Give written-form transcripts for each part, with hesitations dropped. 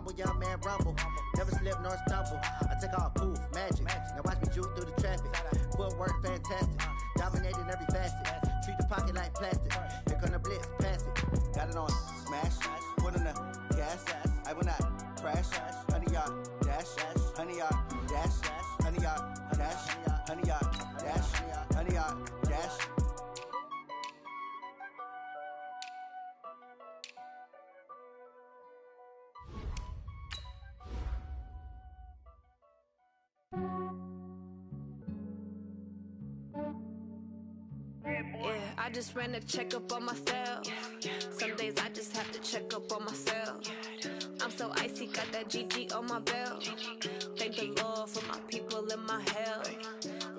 humble, young man rumble. Never slip nor stumble. I take off, poof, magic. Now watch me juke through the traffic. Footwork fantastic. Dominating every facet. Treat the pocket like plastic. Here come the blitz, pass it. Got it on smash. Put on the gas. I will not crash. 100-yard dash. 100-yard dash. 100-yard dash. 100-yard dash. 100-yard dash. Yeah, I just ran a checkup on myself. Some days I just have to check up on myself. I'm so icy, got that GG on my belt. Thank the Lord for my people in my health.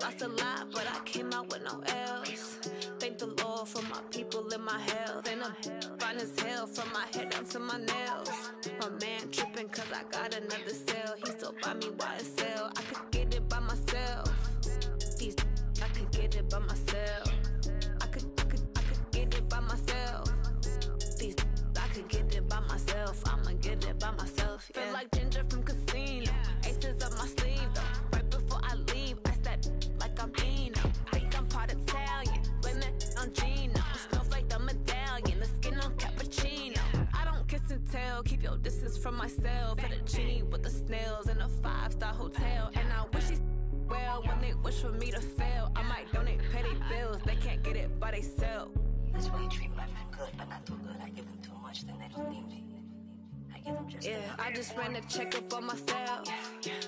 Lost a lot, but I came out with no L's. Thank the Lord for my people in my health. And I'm fine as hell from my head down to my nails. My man tripping cause I got another cell. He still buy me YSL. I could get it by myself. These I could get it by myself. I could get it by myself. These I could get it by myself. I'ma get it by myself. Yeah. Feel like Ginger from Casino. Aces up my sleeve though. Right before I leave, I said like I'm Dino. Think I'm part Italian. Blame it on Gino. Smells like the medallion. The skin on cappuccino. I don't kiss and tell. Keep your distance from myself. For the genie with the snails in a 5-star hotel. And I wish he's well when they wish for me to fail. I might donate petty bills. They can't get it by they sell. That's why you treat my men good, but not too good. I give them too much, then they don't need me. I give them just yeah, I just ran a checkup on myself.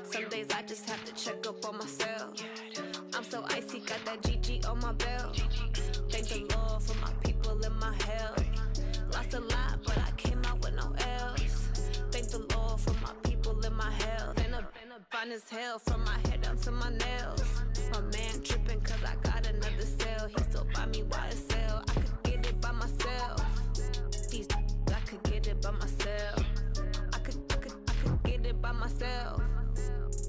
Some days I just have to check up on myself. I'm so icy, got that GG on my belt. Thank the Lord for my people in my health. Lost a lot, but I came out with no L's. Thank the Lord for my people in my health. And I'm fine as hell from my head down to my nails. My man tripping cause I got another cell. He still buy me YSL. I could get it by myself. These I could get it by myself. I could get it by myself.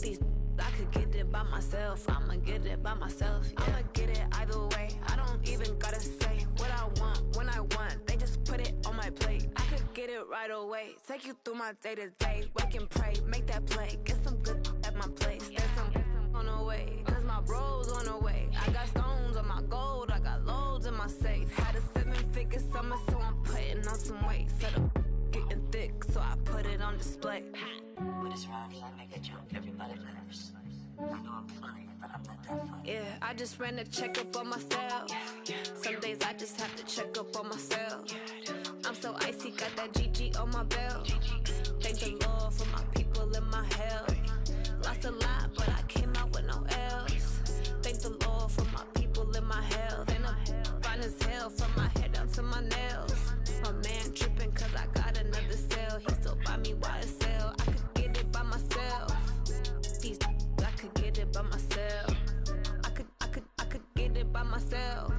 These I could get it by myself. I'ma get it by myself. Yeah. I'ma get it either way. I don't even gotta say what I want when I want. They just put it on my plate. I could get it right away. Take you through my day to day. Wake and pray, make that play. Get some good at my place. There's some on the way. Cause my bro's on the way. I got stones on my gold. I got loads in my safe. Had a 7-figure summer, so I'm putting on some weight. Set up getting thick, so I put it on display. with his rhymes, I make a joke, everybody laughs. I know I'm funny, but I'm not that funny. Yeah, I just ran a checkup on myself. Some days I just have to check up on myself. I'm so icy, got that GG on my belt. Thank the Lord for my people in my health. Lost a lot, but I came out with no L's. Thank the Lord for my people in my health. And I'm fine as hell from my head down to my nails. My man tripping cause I got another cell. He still buy me YSL. I could get it by myself. These I could get it by myself. I could get it by myself.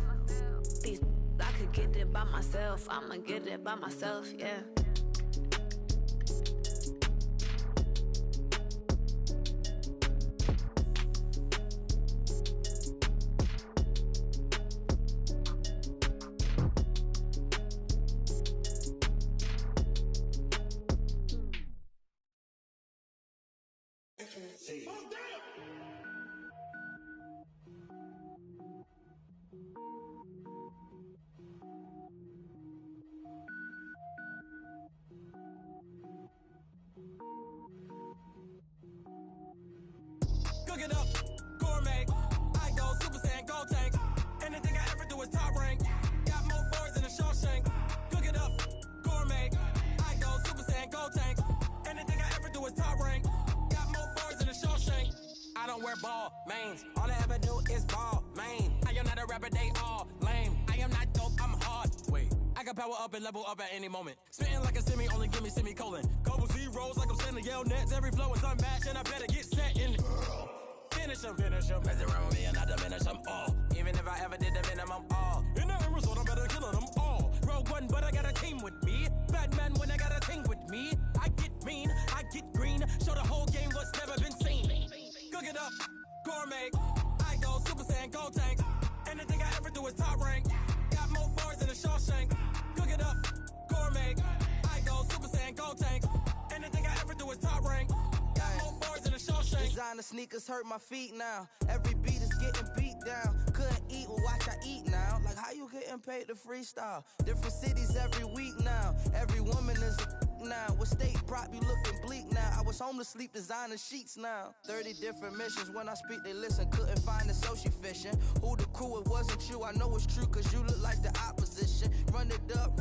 These I could get it by myself. I'ma get it by myself, yeah. Cook it up, gourmet. I go Super Saiyan, gold tank. Anything I ever do is top rank. Got more boys than a Shawshank. Cook it up, gourmet. I go Super Saiyan, gold tank. Anything I ever do is top rank. Got more boys than a Shawshank. I don't wear ball mains. All I ever do is ball main. I am not a rapper, they all lame. I am not dope, I'm hard. Wait, I can power up and level up at any moment. Spitting like a semi, only give me semicolon. Couple zeros like I'm sending yell nets. Every flow is unmatched and I better get set in. Finish them. Mess around with me and I diminish them all. Even if I ever did the minimum all. In the end result, I'm better killing them all. Rogue One, but I got a team with me. Batman when I got a team with me. I get mean, I get green. Show the whole game what's never been seen. Cook it up, gourmet. I go Super Saiyan, gold tank. Anything I ever do is top rank. Got more bars than a Shawshank. Cook it up, gourmet. I go Super Saiyan, gold tank. Anything I ever do designer sneakers hurt my feet now. Every beat is getting beat down. Couldn't eat, well watch I eat now. Like how you getting paid to freestyle? Different cities every week now. Every woman is a now. With state prop, you looking bleak now. I was home to sleep, designer sheets now. 30 different missions. When I speak, they listen. Couldn't find it, so she fishing. Who the crew? It wasn't you. I know it's true, cause you look like the opposition. Run it up,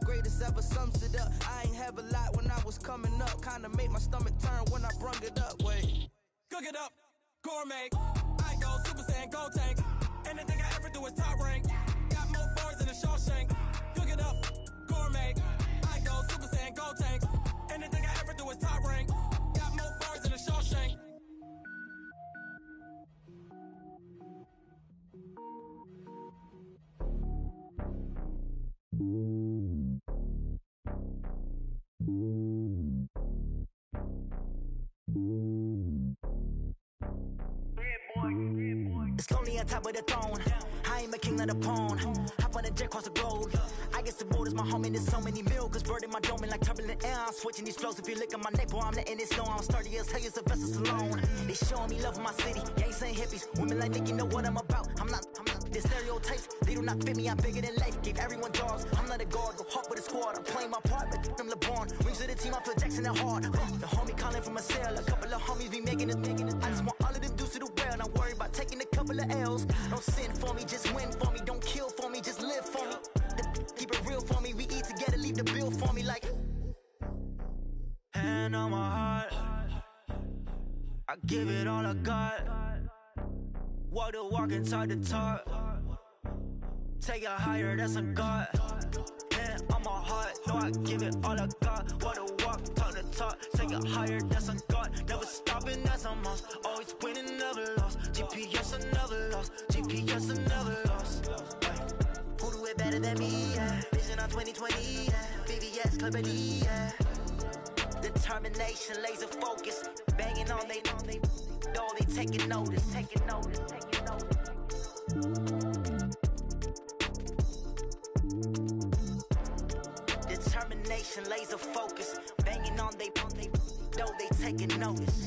greatest ever sums it up. I ain't have a lot when I was coming up. Kinda made my stomach turn when I brung it up. Wait. Cook it up, gourmet. I go Super Saiyan, go tank. Anything I ever do is top rank. Got more bars than a Shawshank. Cook it up, gourmet. I go Super Saiyan, go tank. Anything I ever do is top rank. Got more bars than a Shawshank. It's lonely on top of the throne. I ain't a king of the pawn. Hop on a jet across the globe. I guess the road is my home and there's so many milkers. Bird in my dome and like turbulent air. I'm switching these flows. If you look at my neck, boy, I'm letting it slow. I'm sturdy as hell as a vessel alone. They showing me love in my city. Gangs ain't hippies. Women like Nicky know what I'm about. I'm not the stereotypes. They do not fit me. I'm bigger than life. Gave everyone jobs. I'm not a guard. Go hard with a squad. I'm playing my part, but them LeBron. Rings to the team. I feel Jackson at hard. The homie calling from a cell. A couple of homies be making it. I just want all of them dudes to do well. Not worry about taking a couple of L's. Don't sin for me, just win for me. Don't kill for me, just live for me. Keep it real for me. We eat together, leave the bill for me like. Hand on my heart, I give it all I got. Walk the walk and talk the talk. Take it higher, that's a God. Hand on my heart, no, I give it all I got. Walk the walk, talk the talk. Take it higher, that's a God. Never stopping, that's a must. Always winning, never lost. GPS, I never lost. GPS, I never lost. Who do it better than me? Yeah. Vision on 2020. Yeah. VVS, Clippity. Yeah. Determination, laser focus. Banging on they taking notice. Taking notice. Taking notice. Determination, laser focus. Banging on they taking notice.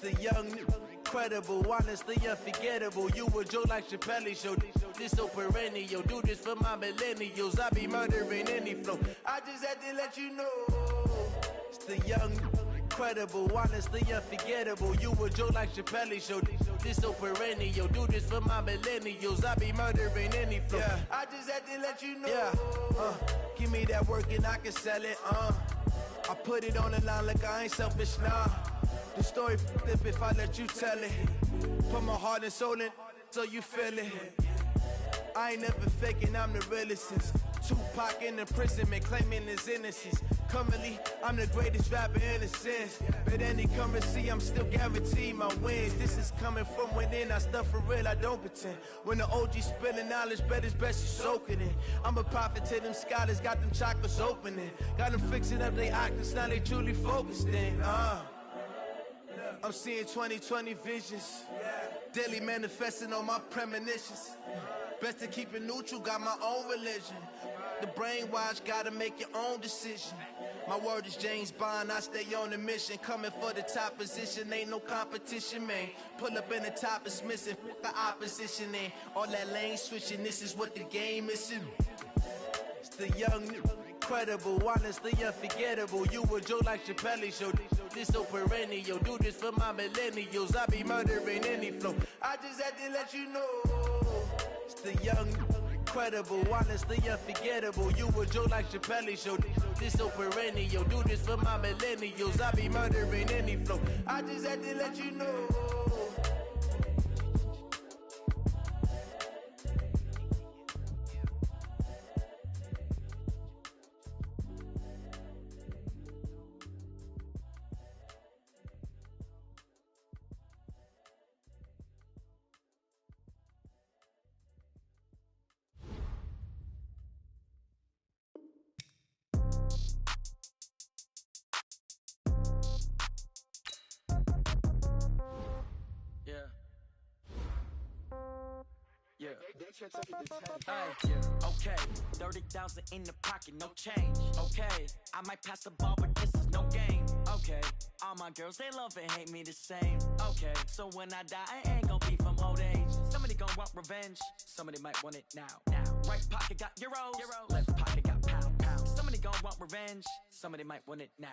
The young, incredible, honestly unforgettable. You a Joe like Chappelle show. This so perennial. Do this for my millennials. I be murdering any flow. I just had to let you know. It's the young, incredible, honestly unforgettable. You a Joe like Chappelle show. This so perennial. Do this for my millennials. I be murdering any flow. Yeah. I just had to let you know. Yeah. Give me that work and I can sell it. I put it on the line like I ain't selfish, nah. The story flip if I let you tell it. Put my heart and soul in so you feel it. I ain't never faking, I'm the realest since Tupac in the imprisonment claiming his innocence. Currently, I'm the greatest rapper in a sense. But any currency, I'm still guaranteed my wins. This is coming from within, I stuff for real, I don't pretend. When the OG spilling knowledge, bet it's best you soak it in. I'm a prophet to them scholars, got them chakras opening. Got them fixing up they octaves, now they truly focused in. I'm seeing 2020 visions. Daily manifesting on my premonitions. Best to keep it neutral, got my own religion. The brainwash, gotta make your own decision. My word is James Bond, I stay on the mission. Coming for the top position, ain't no competition, man. Pull up in the top, it's missing, the opposition in. All that lane switching, this is what the game is in. It's the young, incredible, honestly unforgettable. You a Joe like Chappelle show. This so perennial. Do this for my millennials. I be murdering any flow. I just had to let you know. It's the young, incredible, honestly unforgettable. You a Joe like Chappelle show. This so perennial. Do this for my millennials. I be murdering any flow. I just had to let you know. Yeah. Okay, 30,000 in the pocket, no change. Okay, I might pass the ball, but this is no game. Okay, all my girls, they love and hate me the same. Okay, so when I die, I ain't gonna be from old age. Somebody gonna want revenge, somebody might want it now. Right pocket got euros, left pocket got pounds. Somebody gonna want revenge, somebody might want it now.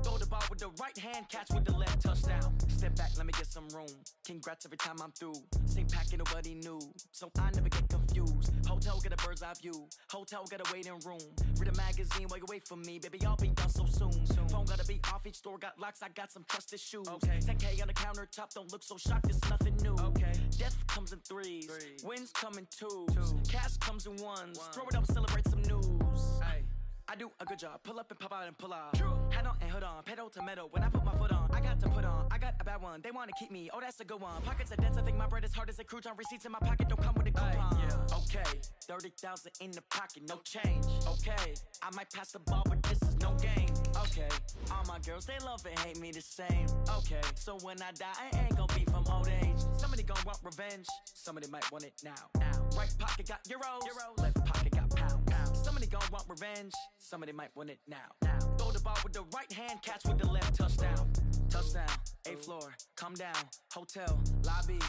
Throw the ball with the right hand, catch with the left, touchdown. Step back, let me get some room. Congrats every time I'm through. Same packet, nobody knew, so I never get confused. Hotel get a bird's eye view. Hotel get a waiting room. Read a magazine while you wait for me, baby. I'll be done so soon. Phone gotta be off. Each store got locks. I got some trusted shoes. Okay. 10K on the countertop. Don't look so shocked. It's nothing new. Okay. Death comes in threes. Wins come in twos. Cash comes in ones. Throw it up, celebrate some news. Ay. I do a good job. Pull up and pop out and pull off. Hat on and hood on. Pedal to metal. When I put my foot on, I got to put on. I got a bad one. They want to keep me. Oh, that's a good one. Pockets are dense. I think my bread is hard as a crouton. Receipts in my pocket don't come with a coupon. Yeah. Okay. 30,000 in the pocket. No change. Okay. I might pass the ball, but this is no game. Okay. All my girls, they love and hate me the same. Okay. So when I die, I ain't gonna be from old age. Somebody gonna want revenge. Somebody might want it now. Right pocket got euros. Left pocket got pounds. Somebody gonna want revenge. Somebody might want it now. Throw the ball with the right hand, catch with the left, touchdown. Touchdown, 8th floor, come down, hotel, lobby.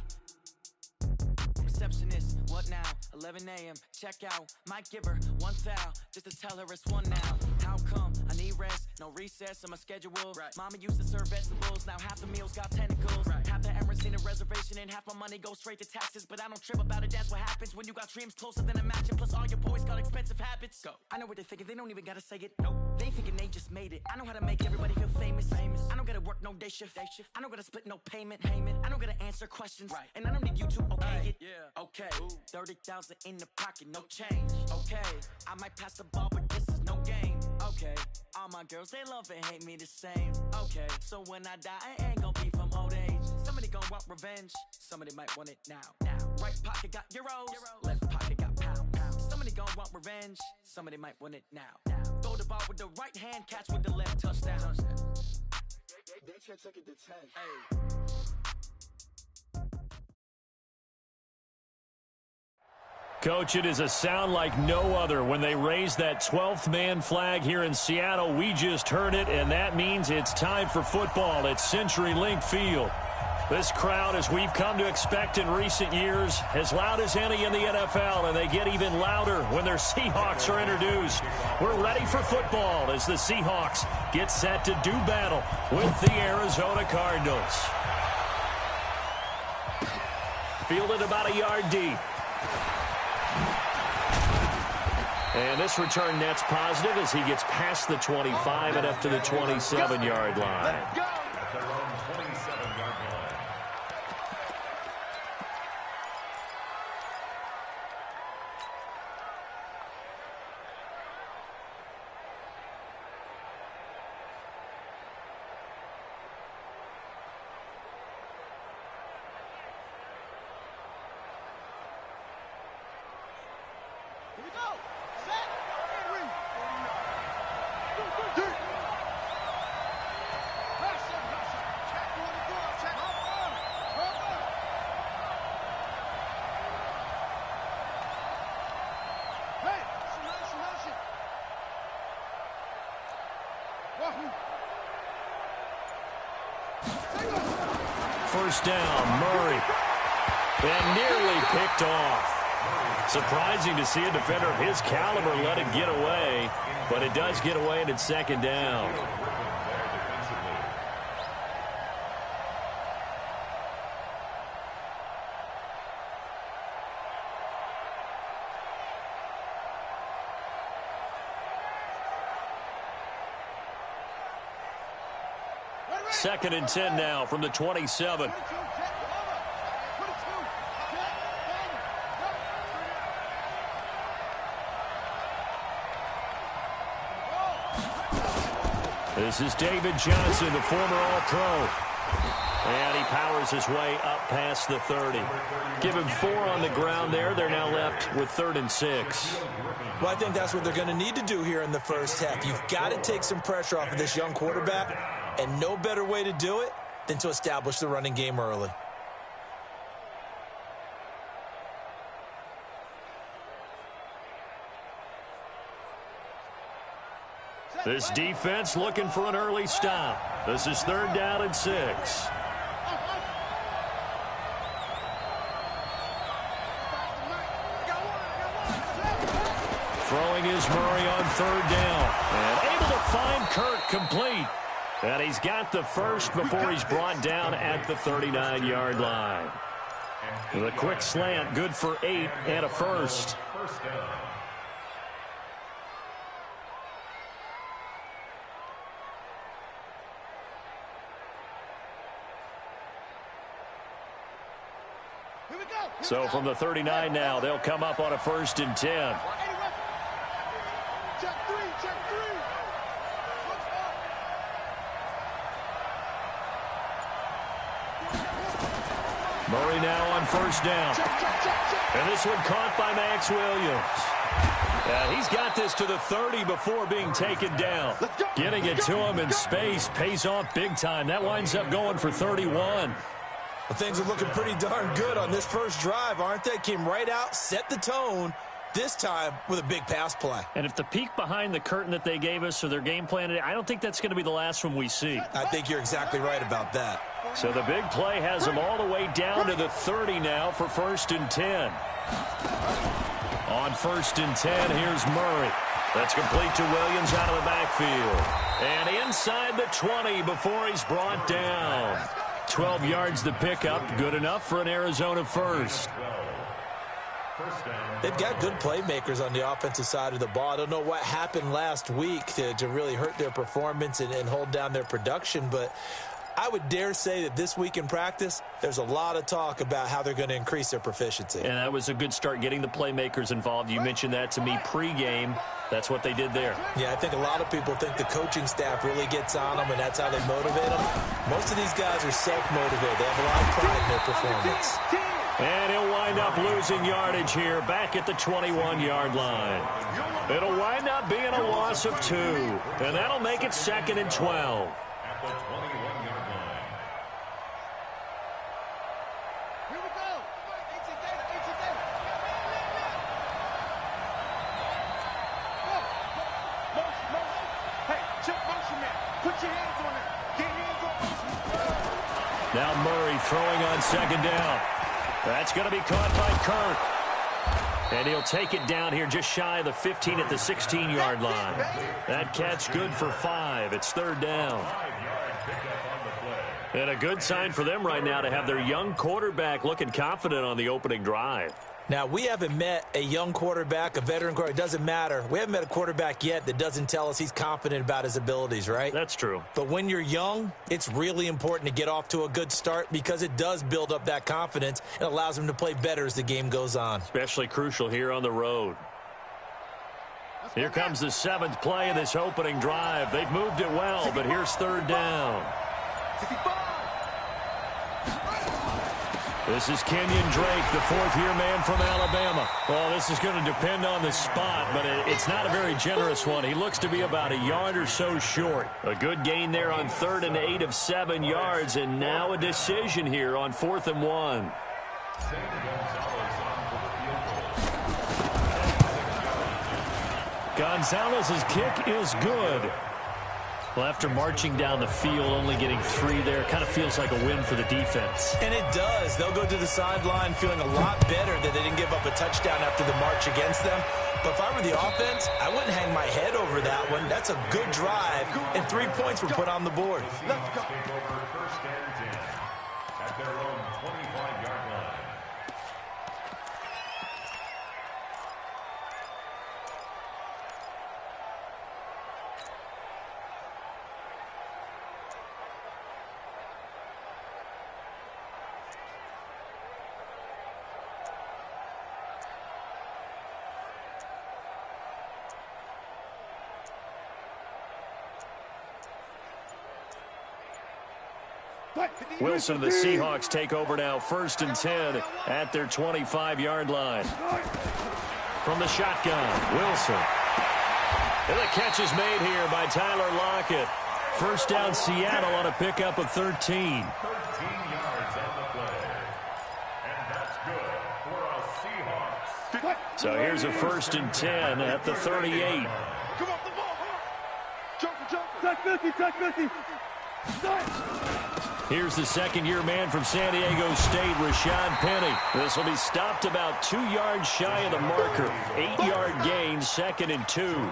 Receptionist, what now? 11 a.m., check out. Might give her one foul, just to tell her it's one now. How come? I need rest, no recess in my schedule. Right. Mama used to serve vegetables, now half the meals got tentacles. Right. Half the Emirates in a reservation and half my money goes straight to taxes. But I don't trip about it, that's what happens when you got dreams closer than a match. And plus all your boys got expensive habits. Go. I know what they're thinking, they don't even gotta say it. Nope. They thinking they just made it. I know how to make everybody feel famous. I don't gotta work no day shift. I don't gotta split no payment. I don't gotta answer questions. Right. And I don't need you to okay it. Yeah. Okay. 30,000 in the pocket, no change. Okay. I might pass the ball, but this is no game. Okay. All my girls, they love and hate me the same. Okay. So when I die, I ain't gonna be from old age. Somebody gonna want revenge. Somebody might want it now. Right pocket got euros. Left pocket got pounds. Somebody gonna want revenge. Somebody might want it now. Throw the ball with the right hand, catch with the left, touchdown. They took it to 10. Hey. Coach, it is a sound like no other when they raise that 12th man flag here in Seattle. We just heard it, and that means it's time for football at CenturyLink Field. This crowd, as we've come to expect in recent years, as loud as any in the NFL, and they get even louder when their Seahawks are introduced. We're ready for football as the Seahawks get set to do battle with the Arizona Cardinals. Fielded about a yard deep. And this return net's positive as he gets past the 25 and up to the 27-yard line. Let's go! First down, Murray. And nearly picked off. Surprising to see a defender of his caliber let it get away, but it does get away and it's second down. Second and 10 now from the 27. This is David Johnson, the former All-Pro. And he powers his way up past the 30. Give him 4 on the ground there. They're now left with 3rd and 6. Well, I think that's what they're going to need to do here in the first half. You've got to take some pressure off of this young quarterback, and no better way to do it than to establish the running game early. This defense looking for an early stop. This is 3rd down and 6. Throwing is Murray on 3rd down. And able to find Kirk complete. And he's got the first before he's brought down at the 39-yard line. The quick slant, good for 8 and a first. So from the 39 now, they'll come up on a 1st and 10. Murray now on 1st down. And this one caught by Max Williams. He's got this to the 30 before being taken down. Getting it to him in space pays off big time. That winds up going for 31. Well, things are looking pretty darn good on this first drive, aren't they? Came right out, set the tone, this time with a big pass play. And if the peek behind the curtain that they gave us or their game plan, I don't think that's going to be the last one we see. I think you're exactly right about that. So the big play has them all the way down to the 30 now for 1st and 10. On 1st and 10, here's Murray. That's complete to Williams out of the backfield. And inside the 20 before he's brought down. 12 yards to pick up. Good enough for an Arizona first. They've got good playmakers on the offensive side of the ball. I don't know what happened last week to really hurt their performance and hold down their production, but I would dare say that this week in practice, there's a lot of talk about how they're going to increase their proficiency. And that was a good start, getting the playmakers involved. You mentioned that to me pregame. That's what they did there. Yeah, I think a lot of people think the coaching staff really gets on them, and that's how they motivate them. Most of these guys are self-motivated. They have a lot of pride in their performance. And he'll wind up losing yardage here back at the 21-yard line. It'll wind up being a loss of 2. And that'll make it 2nd and 12. At the 21-yard line. Here we go. Motion. Hey, check motion, man. Put your hands on it. Get hands on it. Now Murray throwing on 2nd down. That's going to be caught by Kirk. And he'll take it down here just shy of the 15 at the 16-yard line. That catch good for 5. It's 3rd down. And a good sign for them right now to have their young quarterback looking confident on the opening drive. Now, we haven't met a young quarterback, a veteran quarterback. It doesn't matter. We haven't met a quarterback yet that doesn't tell us he's confident about his abilities, right? That's true. But when you're young, it's really important to get off to a good start because it does build up that confidence and allows him to play better as the game goes on. Especially crucial here on the road. Here comes the 7th play of this opening drive. They've moved it well, but here's 3rd down. This is Kenyon Drake, the 4th-year man from Alabama. Well, this is going to depend on the spot, but it's not a very generous one. He looks to be about a yard or so short. A good gain there on 3rd and 8 of 7 yards, and now a decision here on 4th and 1. Gonzalez's kick is good. Well, after marching down the field, only getting 3 there, kind of feels like a win for the defense. And it does. They'll go to the sideline feeling a lot better that they didn't give up a touchdown after the march against them. But if I were the offense, I wouldn't hang my head over that one. That's a good drive, and 3 points were put on the board. Let's go. First and 10 at their own 25-yard line. Wilson and the Seahawks take over now, 1st and 10 at their 25-yard line. From the shotgun, Wilson. And the catch is made here by Tyler Lockett. First down, Seattle on a pickup of 13. 13 yards on the play. And that's good for our Seahawks. So here's a 1st and 10 at the 38. Come on, the ball. Here's the second-year man from San Diego State, Rashad Penny. This will be stopped about 2 yards shy of the marker. 8-yard gain, 2nd and 2.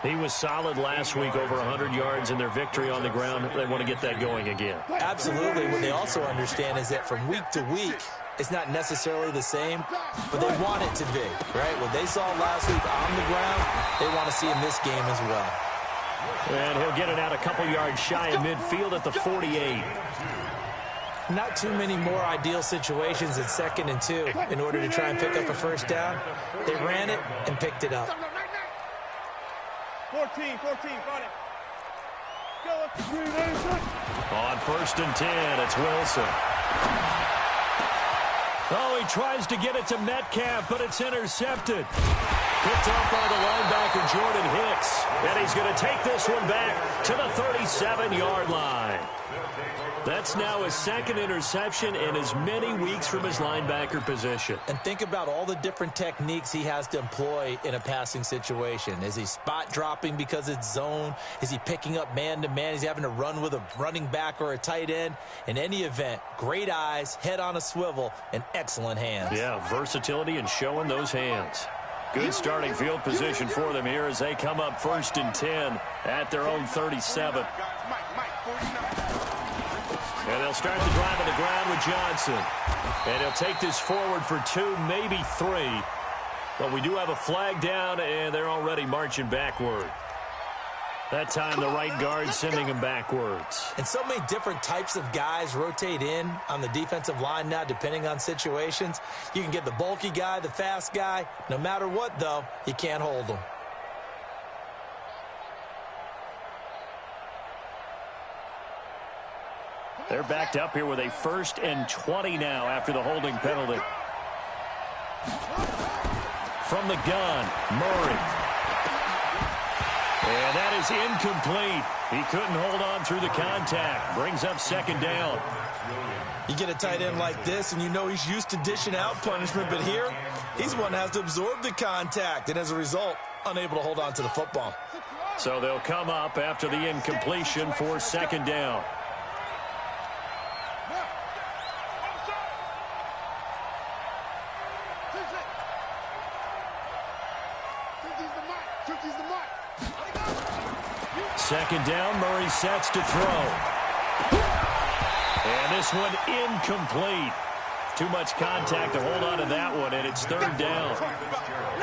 He was solid last week, over 100 yards in their victory on the ground. They want to get that going again. Absolutely. What they also understand is that from week to week, it's not necessarily the same, but they want it to be, right? What they saw last week on the ground, they want to see in this game as well. And he'll get it out a couple yards shy of midfield at the 48. Not too many more ideal situations at 2nd and 2 in order to try and pick up a first down. They ran it and picked it up. 14, got it. On 1st and 10, it's Wilson. Oh, he tries to get it to Metcalf, but it's intercepted. Picked off by the linebacker, Jordan Hicks. And he's going to take this one back to the 37-yard line. That's now his 2nd interception in as many weeks from his linebacker position. And think about all the different techniques he has to employ in a passing situation. Is he spot dropping because it's zone? Is he picking up man-to-man? Is he having to run with a running back or a tight end? In any event, great eyes, head on a swivel, and excellent hands. Yeah, versatility and showing those hands. Good starting field position for them here as they come up 1st and 10 at their own 37. And they'll start the drive on the ground with Johnson. And he'll take this forward for 2, maybe 3. But we do have a flag down, and they're already marching backward. That time, the right guard sending him backwards. And so many different types of guys rotate in on the defensive line now, depending on situations. You can get the bulky guy, the fast guy. No matter what, though, you can't hold them. They're backed up here with a 1st and 20 now after the holding penalty. From the gun, Murray. And that is incomplete. He couldn't hold on through the contact. Brings up 2nd down. You get a tight end like this, and you know he's used to dishing out punishment, but here, he's the one that has to absorb the contact, and as a result, unable to hold on to the football. So they'll come up after the incompletion for 2nd down. Second down, Murray sets to throw. And this one incomplete. Too much contact to hold on to that one, and it's 3rd down.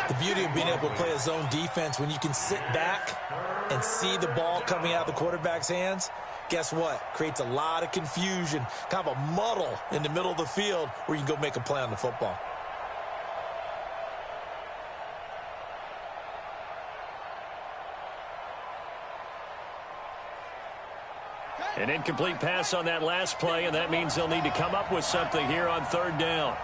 The beauty of being able to play a zone defense, when you can sit back and see the ball coming out of the quarterback's hands, guess what? Creates a lot of confusion, kind of a muddle in the middle of the field where you can go make a play on the football. An incomplete pass on that last play, and that means they'll need to come up with something here on 3rd down.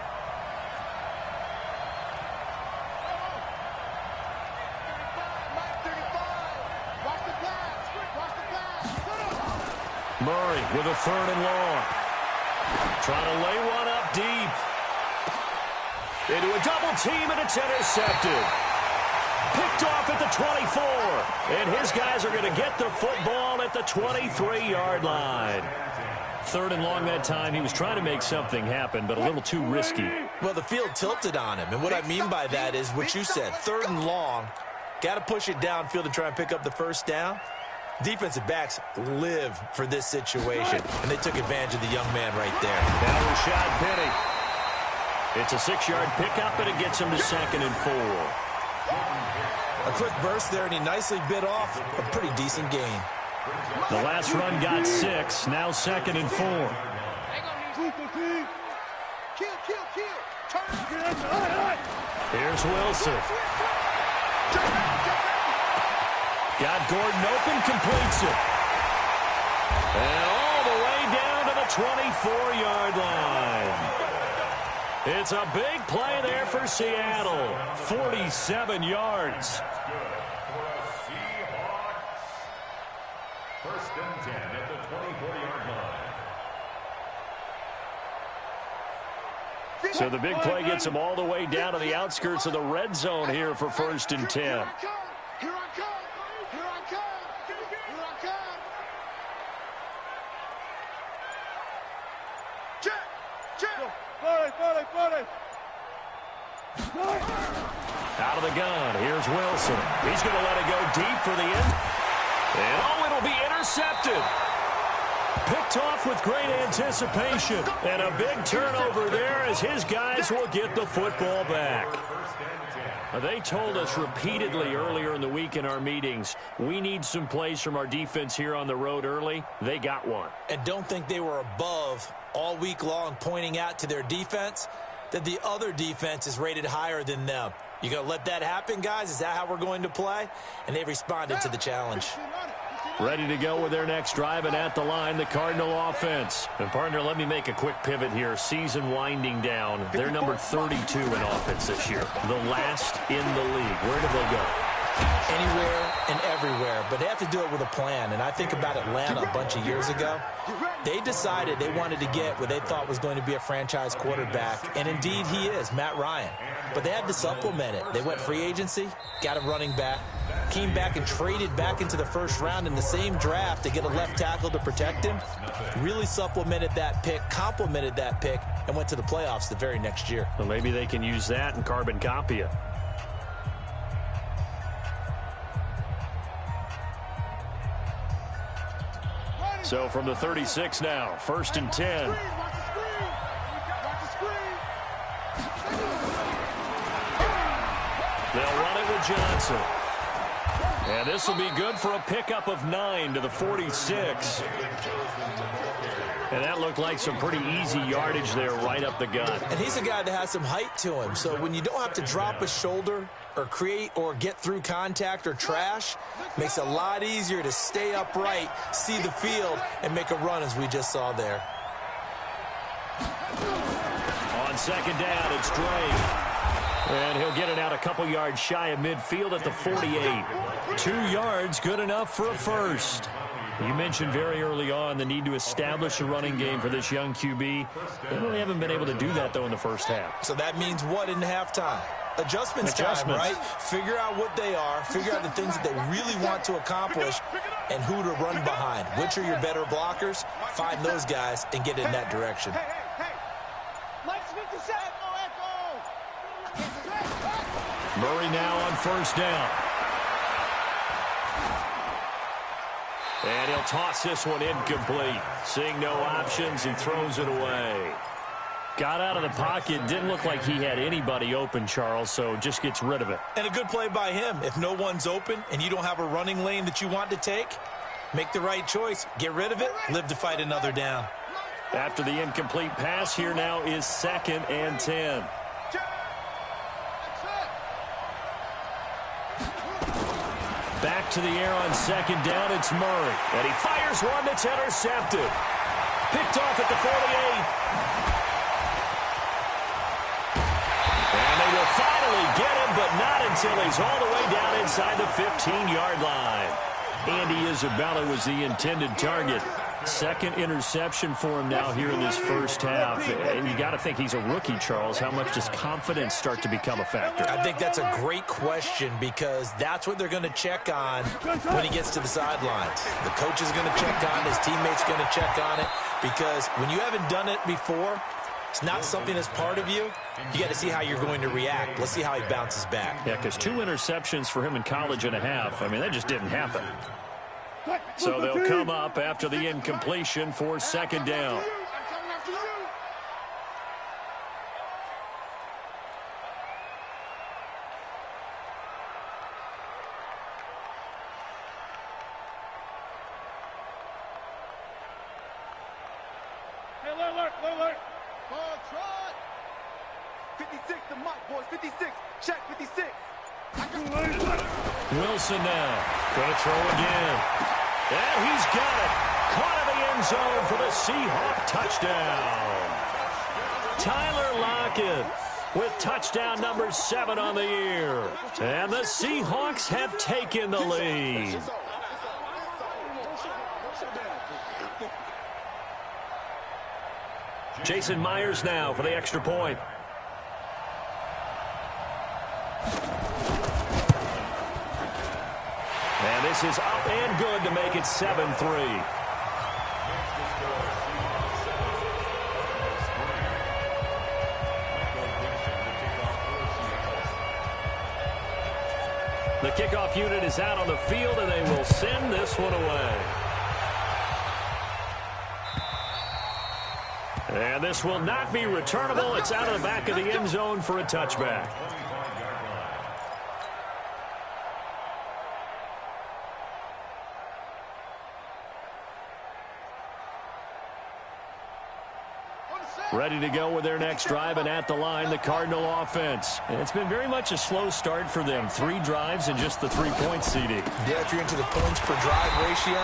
Murray with a 3rd and long. Trying to lay one up deep. Into a double team, and it's intercepted. Picked off at the 24. And his guys are going to get the football at the 23-yard line. 3rd and long that time. He was trying to make something happen, but a little too risky. Well, the field tilted on him. And what I mean by that is what you said. 3rd and long. Got to push it downfield to try and pick up the 1st down. Defensive backs live for this situation. And they took advantage of the young man right there. Now Rashad Penny. It's a 6-yard pickup, and it gets him to 2nd and 4. A quick burst there, and he nicely bit off a pretty decent gain. The last run got 6, now 2nd and 4. Here's Wilson. Got Gordon open, completes it. And all the way down to the 24-yard line. It's a big play there for Seattle. 47 yards. First and 10 at the 24-yard line. So the big play gets him all the way down to the outskirts of the red zone here for 1st and 10. Out of the gun, here's Wilson. He's going to let it go deep for the end. And it'll be intercepted. Picked off with great anticipation. And a big turnover there as his guys will get the football back. They told us repeatedly earlier in the week in our meetings, we need some plays from our defense here on the road early. They got one. And don't think they were above all week long pointing out to their defense that the other defense is rated higher than them. You going to let that happen, guys? Is that how we're going to play? And they responded to the challenge. Ready to go with their next drive, and at the line, the Cardinal offense. And, partner, let me make a quick pivot here. Season winding down. They're number 32 in offense this year. The last in the league. Where do they go? Anywhere and everywhere, but they have to do it with a plan. And I think about Atlanta a bunch of years ago. They decided they wanted to get what they thought was going to be a franchise quarterback, and indeed he is, Matt Ryan. But they had to supplement it. They went free agency, got a running back, came back and traded back into the first round in the same draft to get a left tackle to protect him. Really supplemented that pick, complemented that pick, and went to the playoffs the very next year. Well, maybe they can use that and carbon copy it. So from the 36 now, 1st and 10. They'll run it with Johnson. And this will be good for a pickup of 9 to the 46. And that looked like some pretty easy yardage there right up the gut. And he's a guy that has some height to him. So when you don't have to drop a shoulder or create or get through contact or trash, makes it a lot easier to stay upright, see the field, and make a run as we just saw there. On second down, it's Drake. And he'll get it out a couple yards shy of midfield at the 48. 2 yards, good enough for a first. You mentioned very early on the need to establish a running game for this young QB. They really haven't been able to do that, though, in the first half. So that means what in halftime? Adjustments time, right? Figure out what they are, figure out the things that they really want to accomplish, and who to run behind. Which are your better blockers? Find those guys and get in that direction. Murray now on first down. And he'll toss this one incomplete. Seeing no options, he throws it away. Got out of the pocket. Didn't look like he had anybody open, Charles, so just gets rid of it. And a good play by him. If no one's open and you don't have a running lane that you want to take, make the right choice. Get rid of it. Live to fight another down. After the incomplete pass, here now is 2nd and 10. Back to the air on second down, it's Murray. And he fires one that's intercepted. Picked off at the 48. And they will finally get him, but not until he's all the way down inside the 15-yard line. Andy Isabella was the intended target. Second interception for him now here in this first half. And you got to think he's a rookie, Charles. How much does confidence start to become a factor? I think that's a great question because that's what they're going to check on when he gets to the sidelines. The coach is going to check on it. His teammates going to check on it because when you haven't done it before, it's not something that's part of you. You got to see how you're going to react. Let's see how he bounces back. Yeah, because 2 interceptions for him in college and a half. I mean, that just didn't happen. So they'll come up after the incompletion for second down. Hey, alert. Ball trot. 56, the mark, boys. 56. Check 56. Wilson now. Going to throw again. And he's got it. Caught in the end zone for the Seahawks touchdown. Tyler Lockett with touchdown number 7 on the year. And the Seahawks have taken the lead. Jason Myers now for the extra point. And this is up and good to make it 7-3. The kickoff unit is out on the field, and they will send this one away. And this will not be returnable. It's out of the back of the end zone for a touchback. Ready to go with their next drive, and at the line, the Cardinal offense. And it's been very much a slow start for them. 3 drives and just the 3-point CD. Yeah, if you're into the points per drive ratio,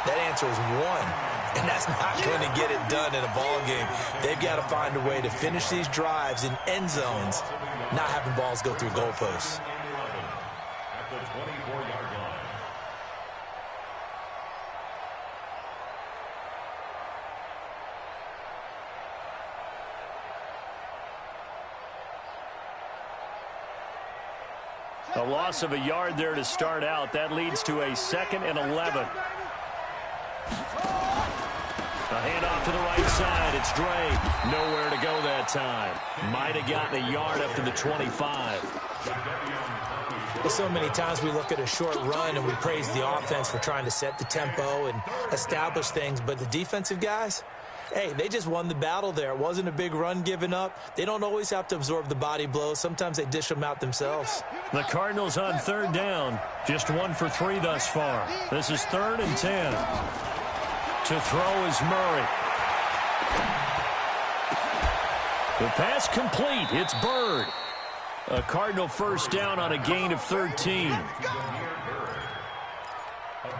that answer is 1. And that's not going to get it done in a ball game. They've got to find a way to finish these drives in end zones, not having balls go through goalposts. At the 24-yard line. A loss of a yard there to start out. That leads to a 2nd and 11. A handoff to the right side. It's Dre. Nowhere to go that time. Might have gotten a yard up to the 25. So many times we look at a short run and we praise the offense for trying to set the tempo and establish things. But the defensive guys, hey, they just won the battle there. It wasn't a big run given up. They don't always have to absorb the body blows. Sometimes they dish them out themselves. The Cardinals on 3rd down. Just 1 for 3 thus far. This is 3rd and 10. To throw is Murray. The pass complete. It's Bird. A Cardinal first down on a gain of 13.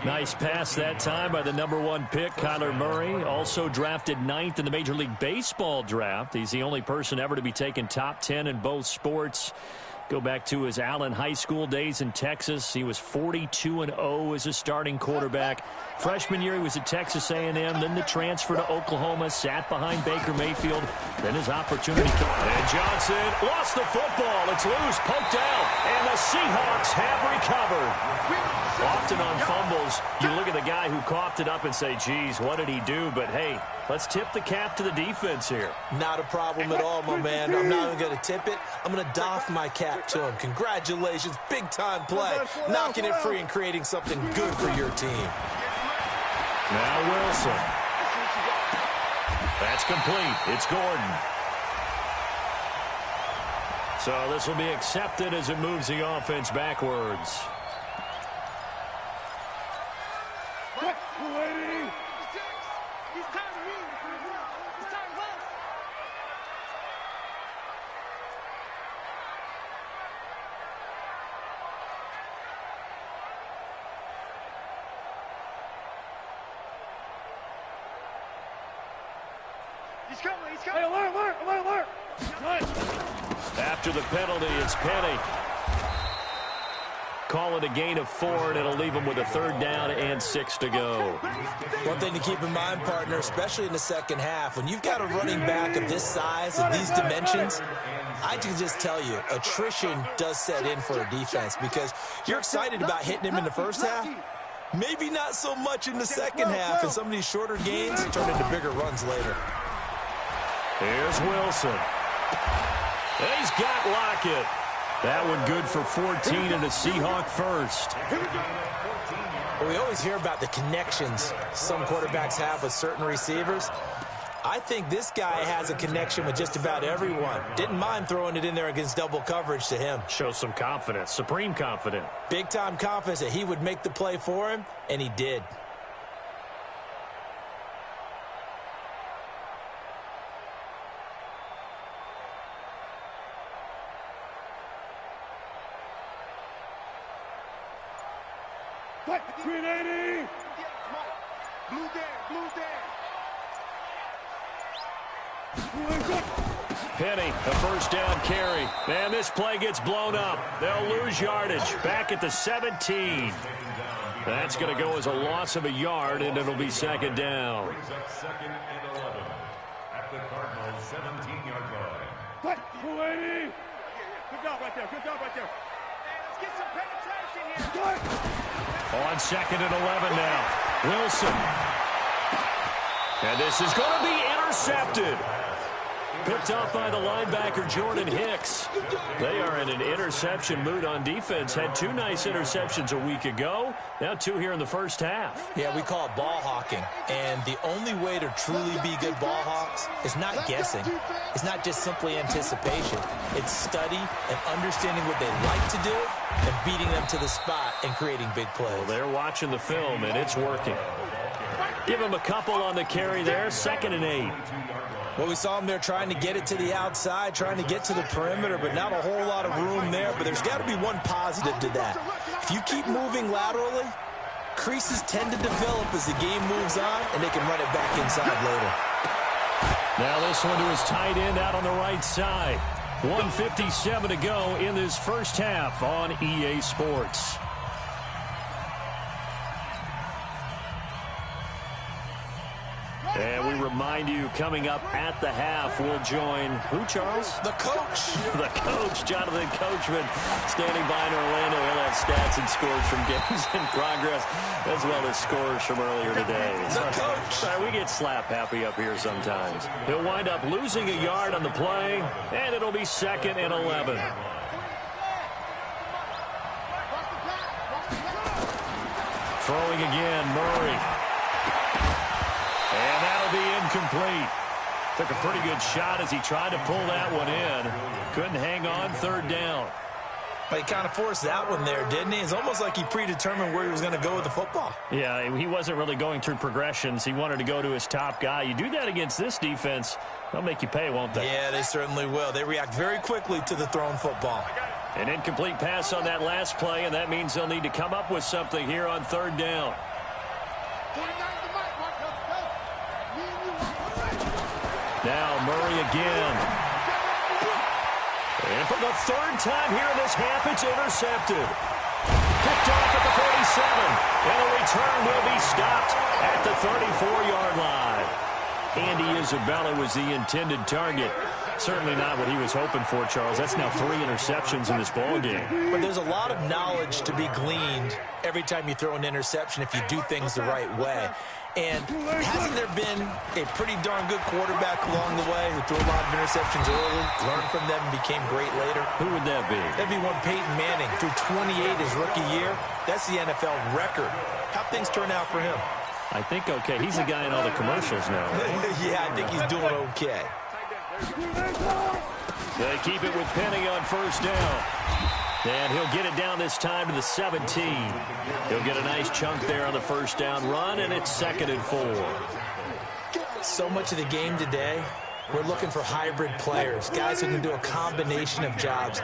Nice pass that time by the #1 pick, Kyler Murray. Also drafted 9th in the Major League Baseball draft. He's the only person ever to be taken top 10 in both sports. Go back to his Allen High School days in Texas. He was 42-0 as a starting quarterback. Freshman year, he was at Texas A&M. Then the transfer to Oklahoma, sat behind Baker Mayfield. Then his opportunity came. And Johnson lost the football. It's loose, poked out, and the Seahawks have recovered. Often on fumbles, you look at the guy who coughed it up and say, geez, what did he do? But, hey, let's tip the cap to the defense here. Not a problem at all, my man. I'm not even going to tip it. I'm going to doff my cap to him. Congratulations. Big-time play. Knocking it free and creating something good for your team. Now Wilson. That's complete. It's Gordon. So this will be accepted as it moves the offense backwards. After the penalty, it's Penny. Call it a gain of 4, and it'll leave him with a 3rd down and 6 to go. One thing to keep in mind, partner, especially in the second half, when you've got a running back of this size and these dimensions, I can just tell you, attrition does set in for a defense because you're excited about hitting him in the first half. Maybe not so much in the second half, and some of these shorter gains turn into bigger runs later. Here's Wilson. He's got Lockett. That one good for 14 and a Seahawk first. Well, we always hear about the connections some quarterbacks have with certain receivers. I think this guy has a connection with just about everyone. Didn't mind throwing it in there against double coverage to him. Shows some confidence, supreme confidence. Big-time confidence that he would make the play for him, and he did. Penny, a first down carry. And this play gets blown up. They'll lose yardage. Back at the 17. That's going to go as a loss of a yard, and it'll be 2nd down. Brings up 2nd and 11 at the Cardinals' 17-yard line. Good job right there. Good job right there. Let's get some penetration here. On 2nd and 11 now. Wilson. And this is going to be intercepted. Picked off by the linebacker, Jordan Hicks. They are in an interception mood on defense. Had 2 nice interceptions a week ago. Now 2 here in the first half. Yeah, we call it ball hawking. And the only way to truly be good ball hawks is not guessing. It's not just simply anticipation. It's study and understanding what they like to do and beating them to the spot and creating big plays. Well, they're watching the film, and it's working. Give him a couple on the carry there. 2nd and 8. Well, we saw him there trying to get it to the outside, trying to get to the perimeter, but not a whole lot of room there. But there's got to be one positive to that. If you keep moving laterally, creases tend to develop as the game moves on, and they can run it back inside later. Now this one to his tight end out on the right side. 1:57 to go in this first half on EA Sports. And we remind you, coming up at the half, we'll join who, Charles? The coach. The coach, Jonathan Coachman, standing by in Orlando. He'll have stats and scores from games in progress, as well as scores from earlier today. The coach. Sorry, we get slap happy up here sometimes. He'll wind up losing a yard on the play, and it'll be 2nd and 11. Throwing again, Murray. And that'll be incomplete. Took a pretty good shot as he tried to pull that one in. Couldn't hang on, 3rd down. But he kind of forced that one there, didn't he? It's almost like he predetermined where he was going to go with the football. Yeah, he wasn't really going through progressions. He wanted to go to his top guy. You do that against this defense, they'll make you pay, won't they? Yeah, they certainly will. They react very quickly to the thrown football. An incomplete pass on that last play, and that means they'll need to come up with something here on 3rd down. Now Murray again. And for the 3rd time here in this half, it's intercepted. Picked off at the 47. And a return will be stopped at the 34-yard line. Andy Isabella was the intended target. Certainly not what he was hoping for, Charles. That's now 3 interceptions in this ballgame. But there's a lot of knowledge to be gleaned every time you throw an interception if you do things the right way. And hasn't there been a pretty darn good quarterback along the way who threw a lot of interceptions early, learned from them, and became great later? Who would that be? That'd be one Peyton Manning. Threw 28 his rookie year. That's the NFL record. How'd things turn out for him? I think okay. He's the guy in all the commercials now. Right? Yeah, I think he's doing okay. They keep it with Penny on 1st down. And he'll get it down this time to the 17. He'll get a nice chunk there on the 1st down run, and it's 2nd and 4. So much of the game today, we're looking for hybrid players, guys who can do a combination of jobs.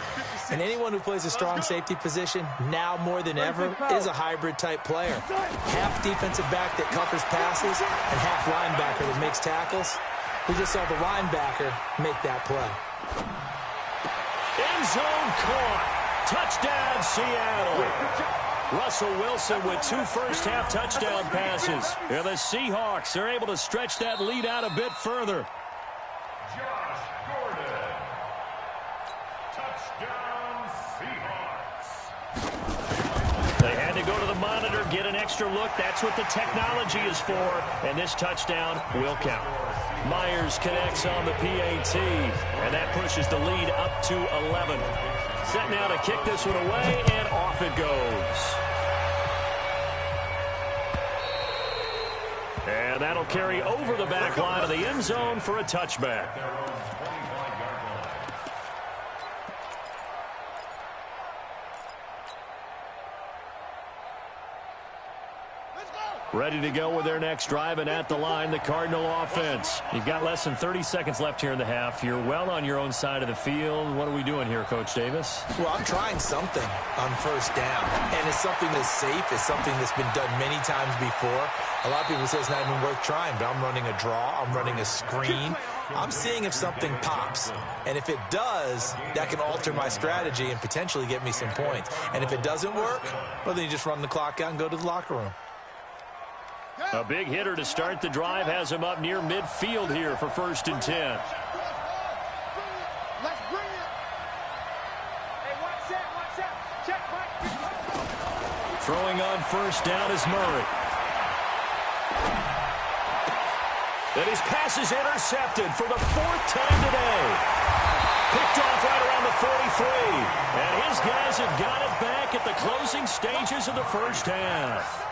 And anyone who plays a strong safety position, now more than ever, is a hybrid-type player. Half defensive back that covers passes and half linebacker that makes tackles. We just saw the linebacker make that play. End zone caught. Touchdown, Seattle. Russell Wilson with 2 first-half touchdown passes. And the Seahawks are able to stretch that lead out a bit further. Josh Gordon. Touchdown, Seahawks. They had to go to the monitor, get an extra look. That's what the technology is for. And this touchdown will count. Myers connects on the PAT. And that pushes the lead up to 11. Set now to kick this one away, and off it goes. And that'll carry over the back line of the end zone for a touchback. Ready to go with their next drive, and at the line, the Cardinal offense. You've got less than 30 seconds left here in the half. You're well on your own side of the field. What are we doing here, Coach Davis? Well, I'm trying something on 1st down, and it's something that's safe. It's something that's been done many times before. A lot of people say it's not even worth trying, but I'm running a draw. I'm running a screen. I'm seeing if something pops, and if it does, that can alter my strategy and potentially get me some points. And if it doesn't work, well, then you just run the clock out and go to the locker room. A big hitter to start the drive has him up near midfield here for 1st and 10. Throwing on 1st down is Murray. And his pass is intercepted for the 4th time today. Picked off right around the 43. And his guys have got it back at the closing stages of the first half.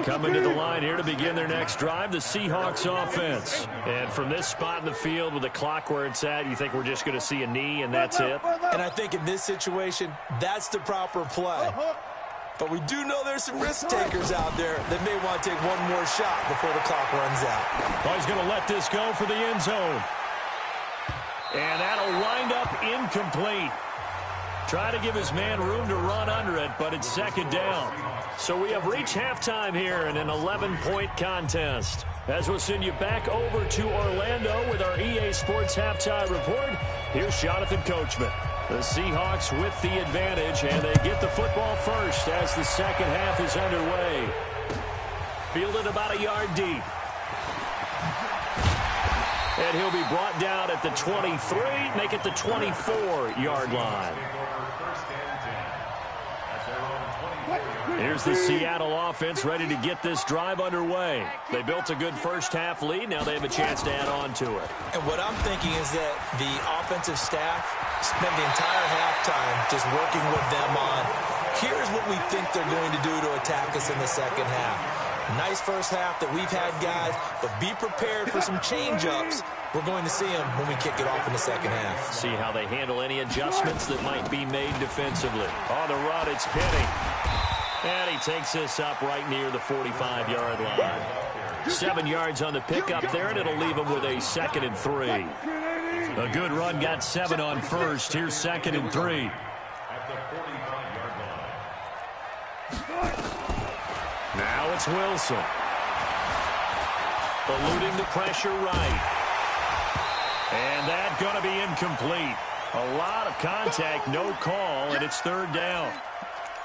Coming to the line here to begin their next drive, the Seahawks offense. And from this spot in the field with the clock where it's at, you think we're just going to see a knee and that's it? And I think in this situation, that's the proper play. But we do know there's some risk takers out there that may want to take one more shot before the clock runs out. Oh, he's going to let this go for the end zone. And that'll wind up incomplete. Try to give his man room to run under it, but it's 2nd down. So we have reached halftime here in an 11-point contest. As we'll send you back over to Orlando with our EA Sports Halftime Report, here's Jonathan Coachman. The Seahawks with the advantage, and they get the football first as the second half is underway. Fielded about a yard deep. And he'll be brought down at the 23, make it the 24-yard line. Here's the Seattle offense ready to get this drive underway. They built a good first half lead. Now they have a chance to add on to it. And what I'm thinking is that the offensive staff spent the entire halftime just working with them on, here's what we think they're going to do to attack us in the second half. Nice first half that we've had, guys, but be prepared for some change-ups. We're going to see them when we kick it off in the second half. See how they handle any adjustments that might be made defensively. On the run, it's Penny. And he takes this up right near the 45-yard line. 7 yards on the pickup there, and it'll leave him with a 2nd and 3. A good run got 7 on first. Here's 2nd and 3. Now it's Wilson. Eluding the pressure right. And that's going to be incomplete. A lot of contact, no call, and it's 3rd down.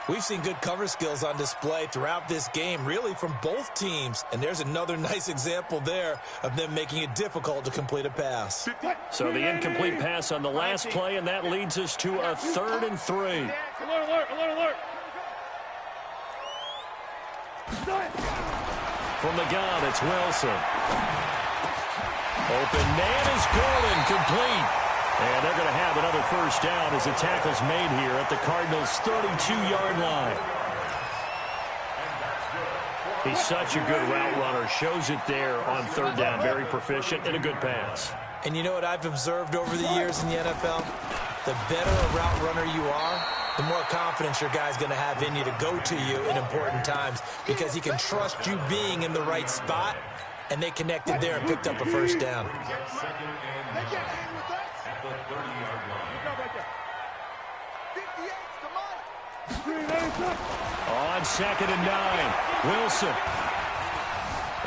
We've seen good cover skills on display throughout this game, really from both teams. And there's another nice example there of them making it difficult to complete a pass. So the incomplete pass on the last play, and that leads us to a 3rd and 3. Alert, alert, alert, alert. From the gun, it's Wilson. Open man is Gordon, complete. And they're going to have another first down as the tackle's made here at the Cardinals' 32-yard line. He's such a good route runner. Shows it there on 3rd down. Very proficient and a good pass. And you know what I've observed over the years in the NFL? The better a route runner you are, the more confidence your guy's going to have in you to go to you in important times because he can trust you being in the right spot, and they connected there and picked up a first down. On 2nd and 9, Wilson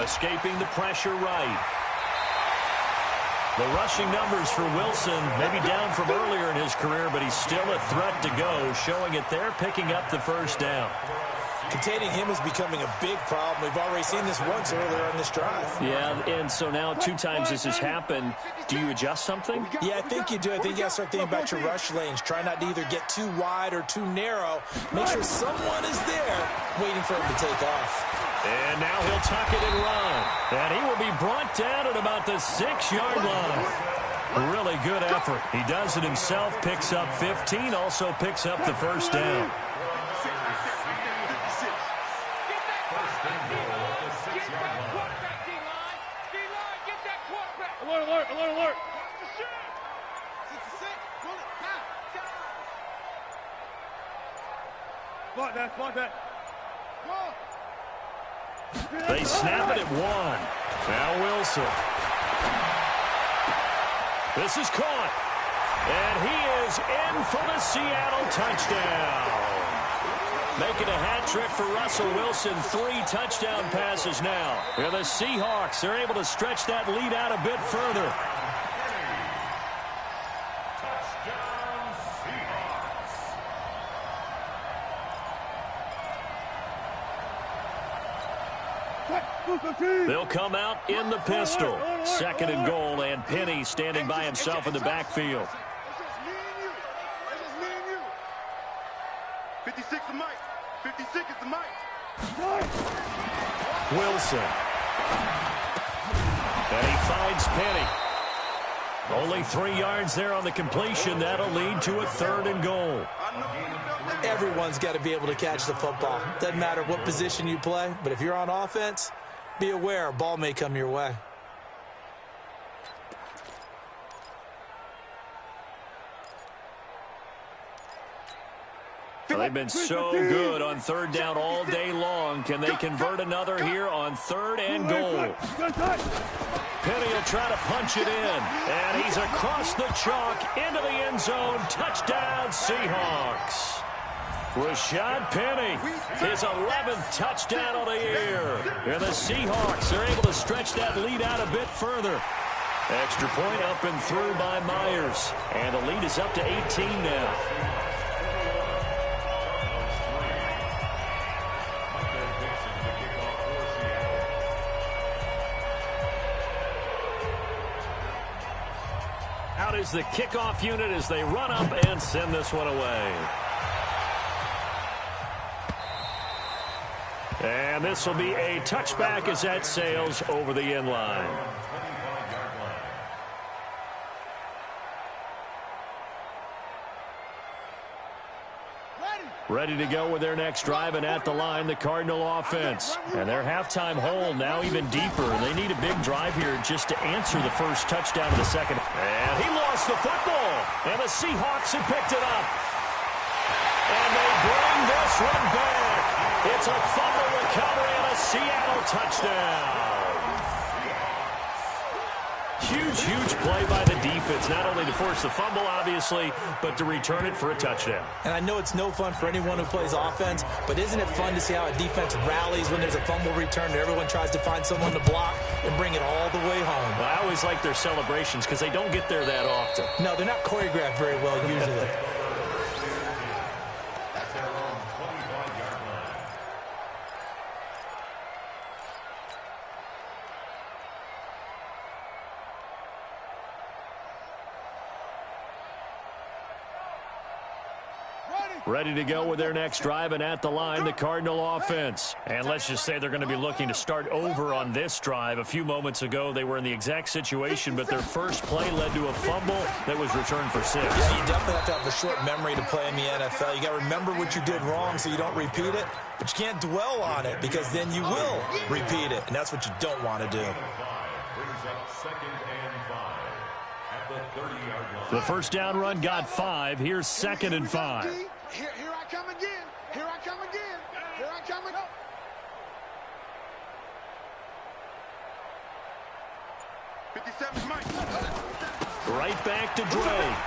escaping the pressure right. The rushing numbers for Wilson maybe down from earlier in his career, but he's still a threat to go, showing it there, picking up the first down. Containing him is becoming a big problem. We've already seen this once earlier on this drive. Yeah, and so now 2 times this has happened. Do you adjust something? Yeah, I think you do. I think you got to start thinking about your rush lanes. Try not to either get too wide or too narrow. Make sure someone is there waiting for him to take off. And now he'll tuck it and run. And he will be brought down at about the 6-yard line. Really good effort. He does it himself, picks up 15, also picks up the first down. Alert, alert, alert, alert. Spot that. They snap it at 1. Now Wilson. This is caught. And he is in for the Seattle touchdown. Making a hat trick for Russell Wilson. 3 touchdown passes now. And the Seahawks are able to stretch that lead out a bit further. They'll come out in the pistol. 2nd and goal, and Penny standing by himself in the backfield. 56 is Mike. 56 is the Mike. Wilson. And he finds Penny. Only 3 yards there on the completion. That'll lead to a 3rd and goal. Everyone's got to be able to catch the football. Doesn't matter what position you play, but if you're on offense, be aware a ball may come your way. Well, they've been so good on 3rd down all day long. Can they convert another here on 3rd and goal? Penny will try to punch it in. And he's across the chalk into the end zone. Touchdown, Seahawks. Rashad Penny, his 11th touchdown of the year. And the Seahawks are able to stretch that lead out a bit further. Extra point up and through by Myers. And the lead is up to 18 now. Out is the kickoff unit as they run up and send this one away. And this will be a touchback as that sails over the end line. Ready to go with their next drive, and at the line, the Cardinal offense. And their halftime hole now even deeper. They need a big drive here just to answer the first touchdown of the second. And he lost the football, and the Seahawks have picked it up. And they bring this one back. It's a fumble recovery and a Seattle touchdown. Huge play by the defense, not only to force the fumble, obviously, but to return it for a touchdown. And I know it's no fun for anyone who plays offense, but isn't it fun to see how a defense rallies when there's a fumble return and everyone tries to find someone to block and bring it all the way home? Well, I always like their celebrations because they don't get there that often. No, they're not choreographed very well usually. Ready to go with their next drive, and at the line, the Cardinal offense. And let's just say they're going to be looking to start over on this drive. A few moments ago, they were in the exact situation, but their first play led to a fumble that was returned for 6. Yeah, you definitely have to have a short memory to play in the NFL. You got to remember what you did wrong so you don't repeat it, but you can't dwell on it because then you will repeat it, and that's what you don't want to do. Brings up 2nd and 5 at the 30-yard line. The first down run got 5. Here's 2nd and 5. Here I come again. Here I come again. Here I come again. 57 Mike. Right back to Drake.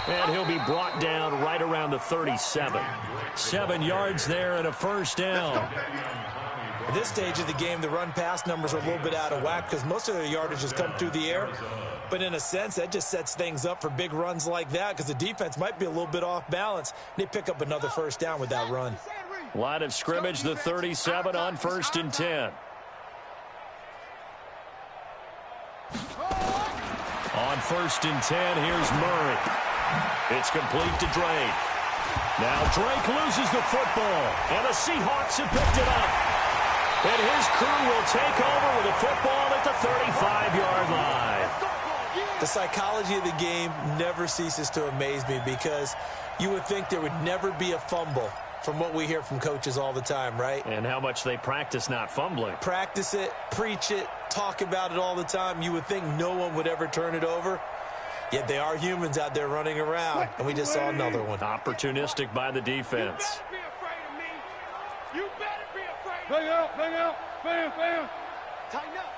And he'll be brought down right around the 37. 7 yards there and a first down. At this stage of the game, the run-pass numbers are a little bit out of whack because most of their yardage has come through the air. But in a sense, that just sets things up for big runs like that because the defense might be a little bit off balance. They pick up another first down with that run. Line of scrimmage, the 37 on 1st and 10. On 1st and 10, here's Murray. It's complete to Drake. Now Drake loses the football, and the Seahawks have picked it up. And his crew will take over with a football at the 35-yard line. The psychology of the game never ceases to amaze me because you would think there would never be a fumble from what we hear from coaches all the time, right? And how much they practice not fumbling. Practice it, preach it, talk about it all the time. You would think no one would ever turn it over. Yet they are humans out there running around, and we just saw another one. Opportunistic by the defense. You better be afraid. Bang out, bam. Tighten up.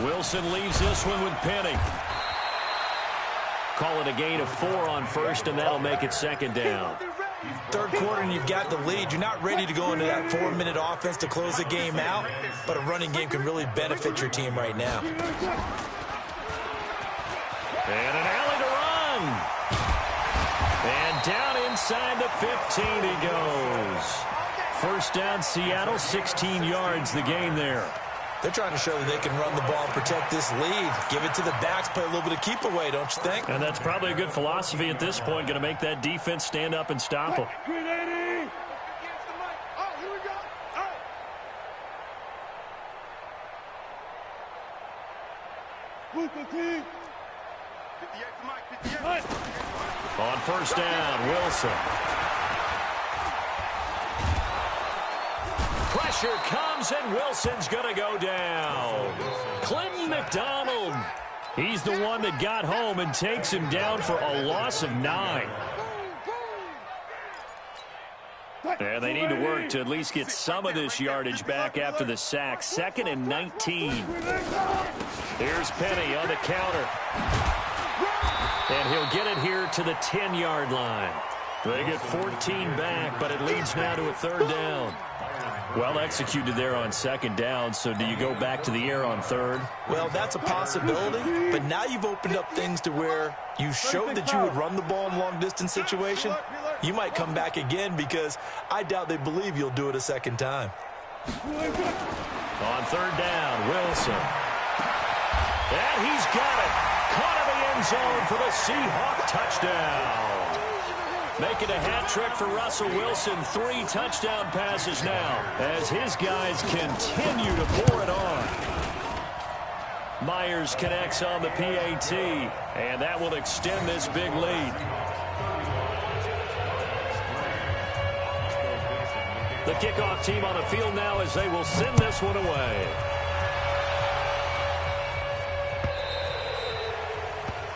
Wilson leaves this one with Penny. Call it a gain of 4 on 1st, and that'll make it 2nd down. Third quarter, and you've got the lead. You're not ready to go into that 4-minute offense to close the game out, but a running game can really benefit your team right now. And an alley to run. And down inside the 15 he goes. First down, Seattle, 16 yards the gain there. They're trying to show that they can run the ball and protect this lead. Give it to the backs, play a little bit of keep away, don't you think? And that's probably a good philosophy at this point, going to make that defense stand up and stop them. On first down, Wilson. Pressure comes, and Wilson's going to go down. Clinton McDonald. He's the one that got home and takes him down for a loss of 9. And they need to work to at least get some of this yardage back after the sack. 2nd and 19. Here's Penny on the counter. And he'll get it here to the 10-yard line. They get 14 back, but it leads now to a 3rd down. Well executed there on 2nd down, so do you go back to the air on 3rd? Well, that's a possibility, but now you've opened up things to where you showed that you would run the ball in long-distance situation. You might come back again because I doubt they believe you'll do it a 2nd time. On 3rd down, Wilson. And he's got it. Caught in the end zone for the Seahawks touchdown. Making a hat trick for Russell Wilson. 3 touchdown passes now as his guys continue to pour it on. Myers connects on the PAT, and that will extend this big lead. The kickoff team on the field now as they will send this one away.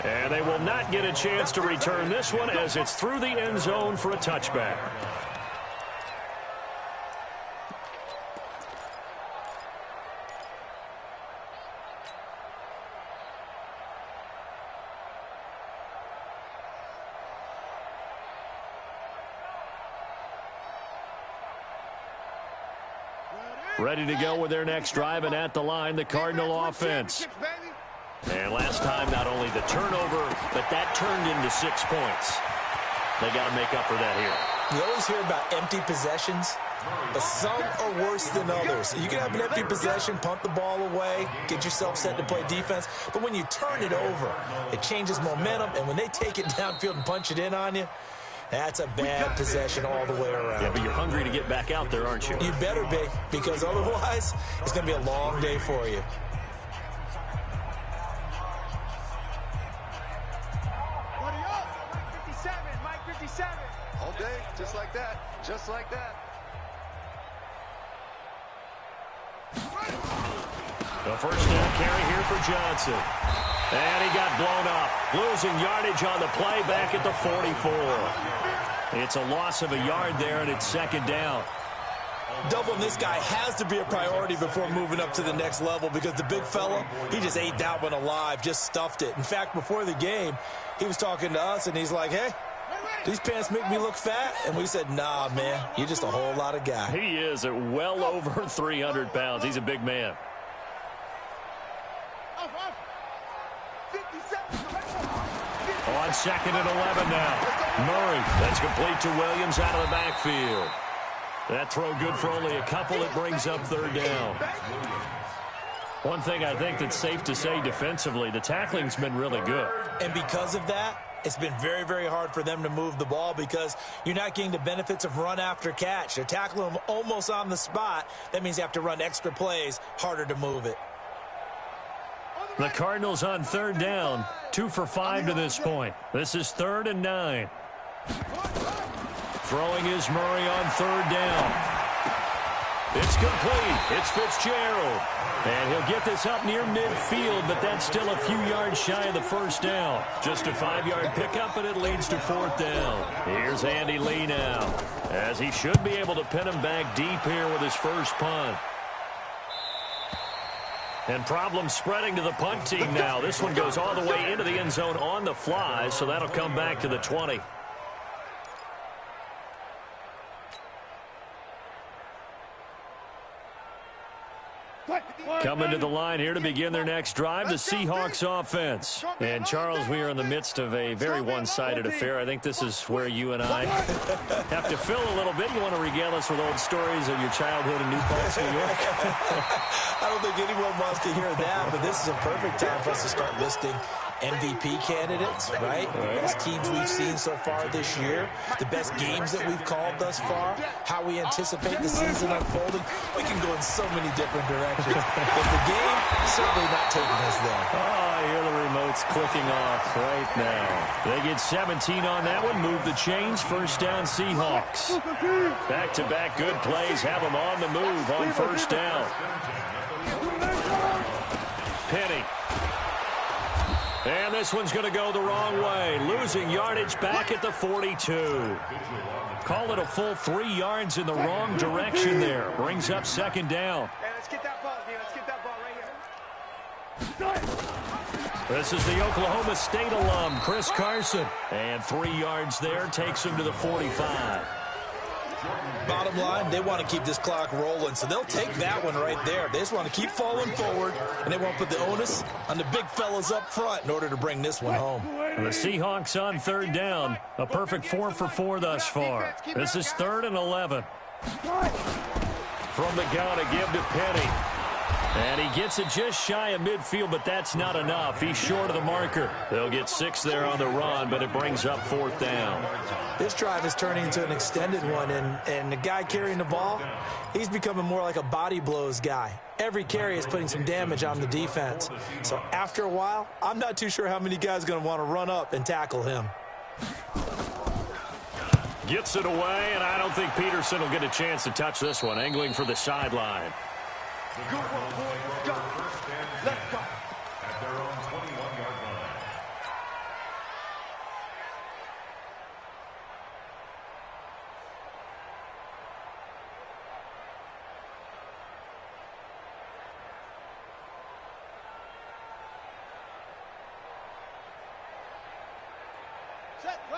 And they will not get a chance to return this one as it's through the end zone for a touchback. Ready to go with their next drive, and at the line, the Cardinal offense. And last time, not only the turnover, but that turned into 6 points. They got to make up for that here. You always hear about empty possessions, but some are worse than others. You can have an empty possession, punt the ball away, get yourself set to play defense, but when you turn it over, it changes momentum, and when they take it downfield and punch it in on you, that's a bad possession all the way around. Yeah, but you're hungry to get back out there, aren't you? You better be, because otherwise, it's going to be a long day for you. All day, just like that. Just like that. The first down carry here for Johnson. And he got blown up. Losing yardage on the play back at the 44. It's a loss of a yard there, and it's 2nd down. Doubling this guy has to be a priority before moving up to the next level because the big fella, he just ate that one alive, just stuffed it. In fact, before the game, he was talking to us, and he's like, hey, these pants make me look fat? And we said, nah, man, you're just a whole lot of guy. He is at well over 300 pounds. He's a big man. On 2nd and 11 now. Murray, that's complete to Williams out of the backfield. That throw good for only a couple. It brings up 3rd down. One thing I think that's safe to say defensively, the tackling's been really good. And because of that, it's been very, very hard for them to move the ball because you're not getting the benefits of run after catch. They're tackling them almost on the spot. That means you have to run extra plays, harder to move it. The Cardinals on 3rd down, 2 for 5 to this point. This is 3rd and 9. Throwing is Murray on 3rd down. It's complete. It's Fitzgerald. And he'll get this up near midfield, but that's still a few yards shy of the first down. Just a 5-yard pickup, and it leads to 4th down. Here's Andy Lee now, as he should be able to pin him back deep here with his first punt. And problems spreading to the punt team now. This one goes all the way into the end zone on the fly, so that'll come back to the 20. Coming to the line here to begin their next drive, the Seahawks offense. And, Charles, we are in the midst of a very one-sided affair. I think this is where you and I have to fill a little bit. You want to regale us with old stories of your childhood in New Paltz, New York? I don't think anyone wants to hear that, but this is a perfect time for us to start listing MVP candidates, right? The best teams we've seen so far this year, the best games that we've called thus far, how we anticipate the season unfolding. We can go in so many different directions, but the game is certainly not taking us there. Oh, I hear the remotes clicking off right now. They get 17 on that one, move the chains, first down Seahawks. Back-to-back good plays, have them on the move on first down. Penny. And this one's going to go the wrong way. Losing yardage back at the 42. Call it a full 3 yards in the wrong direction there. Brings up second down. Hey, let's get that ball, man. Let's get that ball right here. This is the Oklahoma State alum, Chris Carson. And 3 yards there takes him to the 45. Bottom line, they want to keep this clock rolling, so they'll take that one right there. They just want to keep falling forward, and they want to put the onus on the big fellas up front in order to bring this one home. The Seahawks on third down. A perfect 4 for 4 thus far. This is 3rd and 11. From the gun, a give to Penny. And he gets it just shy of midfield, but that's not enough. He's short of the marker. They'll get 6 there on the run, but it brings up 4th down. This drive is turning into an extended one, and the guy carrying the ball, he's becoming more like a body blows guy. Every carry is putting some damage on the defense. So after a while, I'm not too sure how many guys are going to want to run up and tackle him. Gets it away, and I don't think Peterson will get a chance to touch this one. Angling for the sideline. Good one, boys. Go. Let's go. At their own 21-yard line.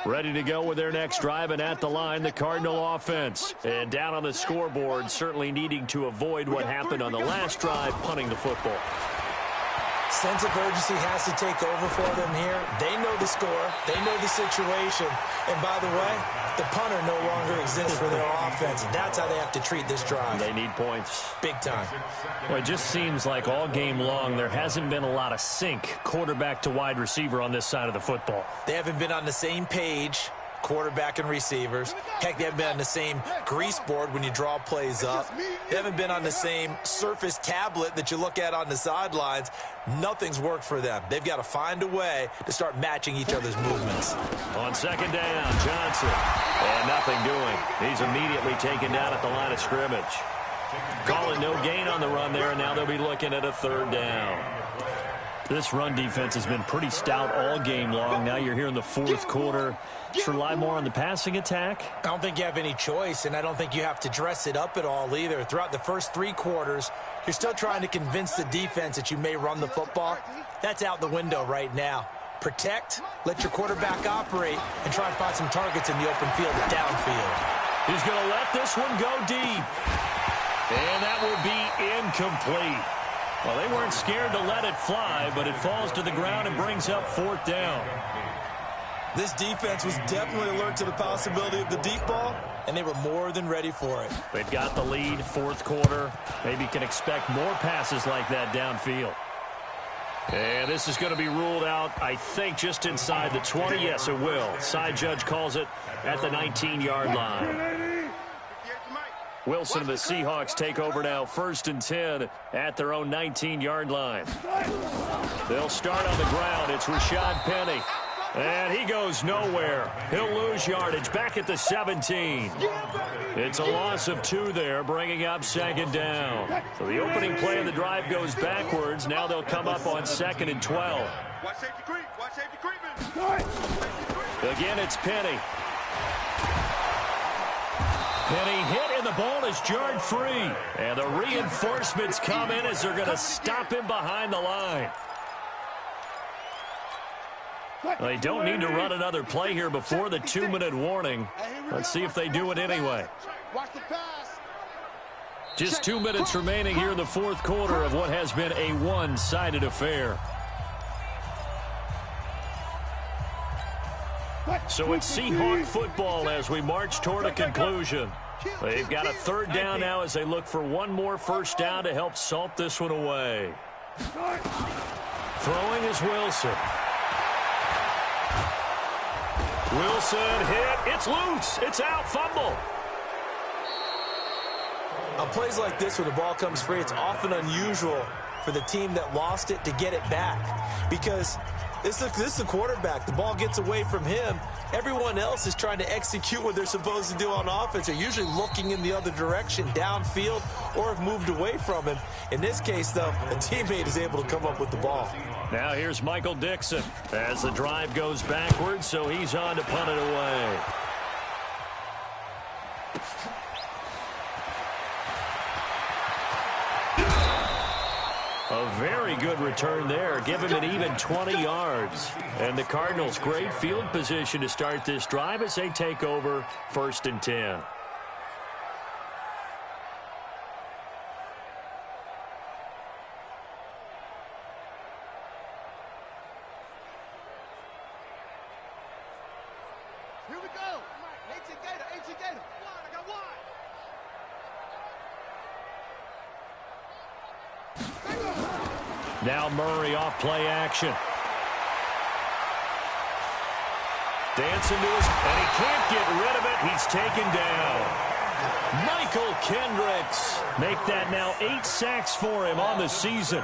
Ready to go with their next drive, and at the line, the Cardinal offense. And down on the scoreboard, certainly needing to avoid what happened on the last drive, punting the football. Sense of urgency has to take over for them here. They know the score. They know the situation. And by the way, the punter no longer exists for their offense. And that's how they have to treat this drive. They need points. Big time. Well, it just seems like all game long there hasn't been a lot of sync quarterback to wide receiver on this side of the football. They haven't been on the same page, quarterback and receivers. Heck, they haven't been on the same grease board when you draw plays up. They haven't been on the same surface tablet that you look at on the sidelines. Nothing's worked for them. They've got to find a way to start matching each other's movements. On second down, Johnson. And nothing doing. He's immediately taken down at the line of scrimmage. Calling no gain on the run there, and now they'll be looking at a 3rd down. This run defense has been pretty stout all game long. Now you're here in the 4th quarter. Just rely more on the passing attack? I don't think you have any choice, and I don't think you have to dress it up at all either. Throughout the first 3 quarters, you're still trying to convince the defense that you may run the football. That's out the window right now. Protect, let your quarterback operate, and try and find some targets in the open field and downfield. He's going to let this one go deep. And that will be incomplete. Well, they weren't scared to let it fly, but it falls to the ground and brings up 4th down. This defense was definitely alert to the possibility of the deep ball, and they were more than ready for it. They've got the lead, 4th quarter. Maybe can expect more passes like that downfield. And this is going to be ruled out, I think, just inside the 20. Yes, it will. Side judge calls it at the 19-yard line. Wilson and the Seahawks take over now, 1st and 10 at their own 19-yard line. They'll start on the ground. It's Rashad Penny. And he goes nowhere. He'll lose yardage back at the 17. It's a loss of 2 there, bringing up 2nd down. So the opening play of the drive goes backwards. Now they'll come up on 2nd and 12. Watch safety creep. Watch safety creeping. Again, it's Penny. Penny hit, and the ball is jarred free. And the reinforcements come in as they're going to stop him behind the line. They don't need to run another play here before the 2-minute warning. Let's see if they do it anyway. Just 2 minutes remaining here in the fourth quarter of what has been a one-sided affair. So it's Seahawk football as we march toward a conclusion. They've got a third down now as they look for one more first down to help salt this one away. Throwing is Wilson. Wilson hit. It's loose. It's out. Fumble. On plays like this, when the ball comes free, it's often unusual for the team that lost it to get it back. Because this is the quarterback. The ball gets away from him. Everyone else is trying to execute what they're supposed to do on offense. They're usually looking in the other direction, downfield, or have moved away from him. In this case, though, a teammate is able to come up with the ball. Now here's Michael Dixon as the drive goes backwards, so he's on to punt it away. A very good return there. Give him an even 20 yards. And the Cardinals, great field position to start this drive as they take over 1st and 10. Here we go. 18 Gator, 18 Gator. I got one. Now Murray off play action. Dancing to his, and he can't get rid of it. He's taken down. Michael Kendricks. Make that now 8 sacks for him on the season.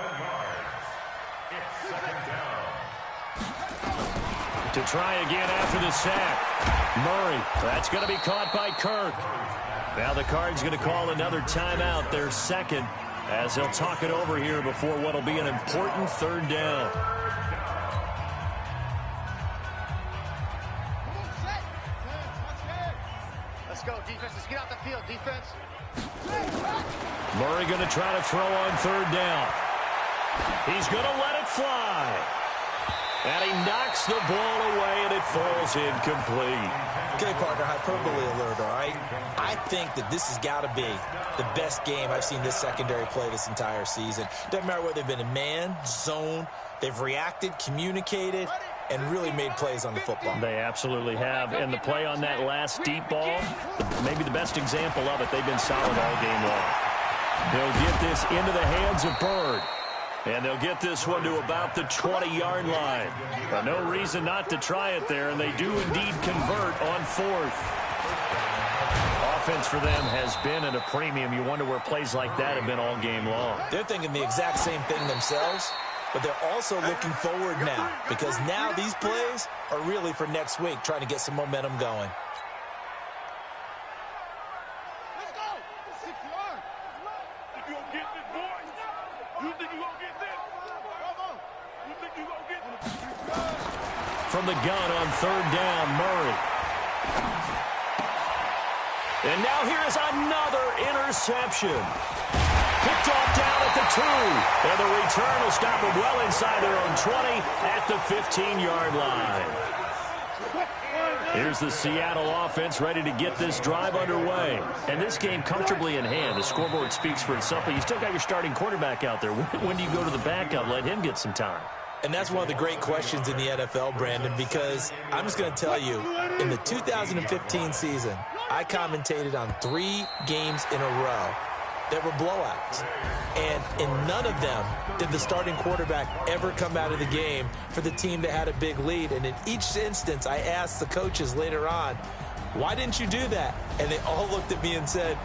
To try again after the sack. Murray, that's going to be caught by Kirk. Now the Cards going to call another timeout, their second, as they'll talk it over here before what will be an important third down. Let's go, defense. Let's get out the field, defense. Murray going to try to throw on third down. He's going to let it fly. And he knocks the ball away, and it falls incomplete. Okay, partner, hyperbole alert, all right? I think that this has got to be the best game I've seen this secondary play this entire season. Doesn't matter whether they've been in man, zone, they've reacted, communicated, and really made plays on the football. They absolutely have. And the play on that last deep ball, maybe the best example of it, they've been solid all game long. They'll get this into the hands of Bird. And they'll get this one to about the 20-yard line. But no reason not to try it there, and they do indeed convert on 4th. Offense for them has been at a premium. You wonder where plays like that have been all game long. They're thinking the exact same thing themselves, but they're also looking forward now, because now these plays are really for next week, trying to get some momentum going. From the gun on third down, Murray. And now here's another interception. Picked off down at the 2. And the return will stop them well inside their own 20 at the 15-yard line. Here's the Seattle offense ready to get this drive underway. And this game comfortably in hand. The scoreboard speaks for itself, but you still got your starting quarterback out there. When do you go to the backup? Let him get some time. And that's one of the great questions in the NFL, Brandon, because I'm just going to tell you, in the 2015 season, I commentated on 3 games in a row that were blowouts. And in none of them did the starting quarterback ever come out of the game for the team that had a big lead. And in each instance, I asked the coaches later on, why didn't you do that? And they all looked at me and said,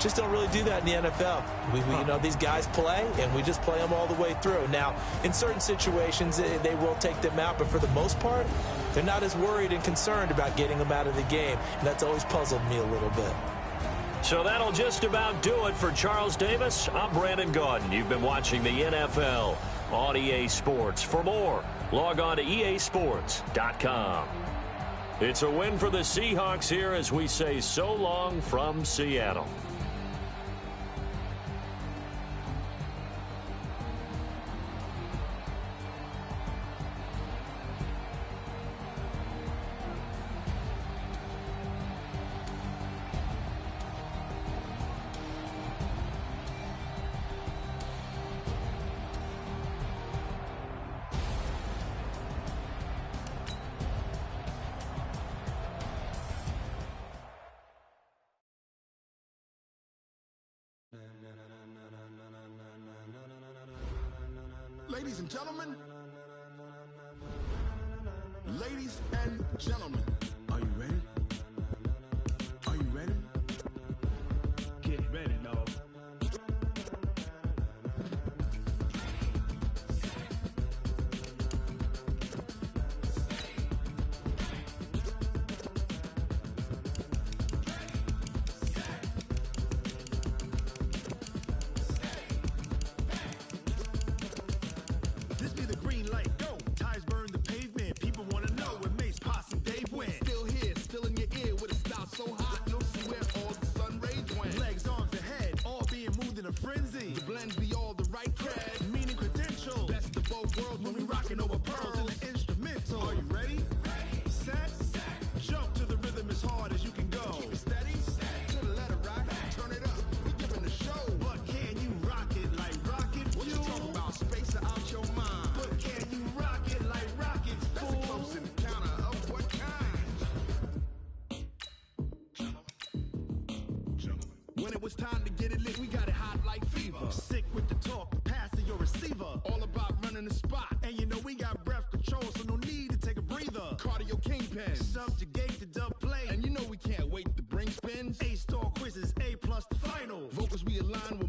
just don't really do that in the NFL. We you know, these guys play, and we just play them all the way through. Now, in certain situations, they will take them out, but for the most part, they're not as worried and concerned about getting them out of the game, and that's always puzzled me a little bit. So that'll just about do it for Charles Davis. I'm Brandon Gaudin. You've been watching the NFL on EA Sports. For more, log on to easports.com. It's a win for the Seahawks here as we say so long from Seattle. Ladies and gentlemen. Ladies and gentlemen. Are you ready? Are you ready? Get ready, dog. This be the green light, go. Tires burn the pavement. People wanna know where Mace, Posse, and Dave went. Still here, still in your ear with a style so hot, you'll see where all the sun rays went. Legs, arms, and head, all being moved in a frenzy. The blends be all the right cred. Meaning credentials. Best of both worlds When we rockin' over pearls in the instrumental. Are you ready? Set. Jump to the rhythm as hard as you can go. Keep it steady, to the letter rock. Turn it up, we giving the show. But can you rock it like rocket fuel? What you talking about? Space out your mind. But can you rock it like rocket That's fuel? a close encounter of what kind? When it was time to get it lit, we got it hot like fever. Sick with the talk, pass to your receiver. All about running the spot. And you know we got breath control, so no need to take a breather. Cardio kingpin. Subjugate the dub play. And you know we can't wait to bring spins. A-star quizzes, A+ the final. Vocals we align with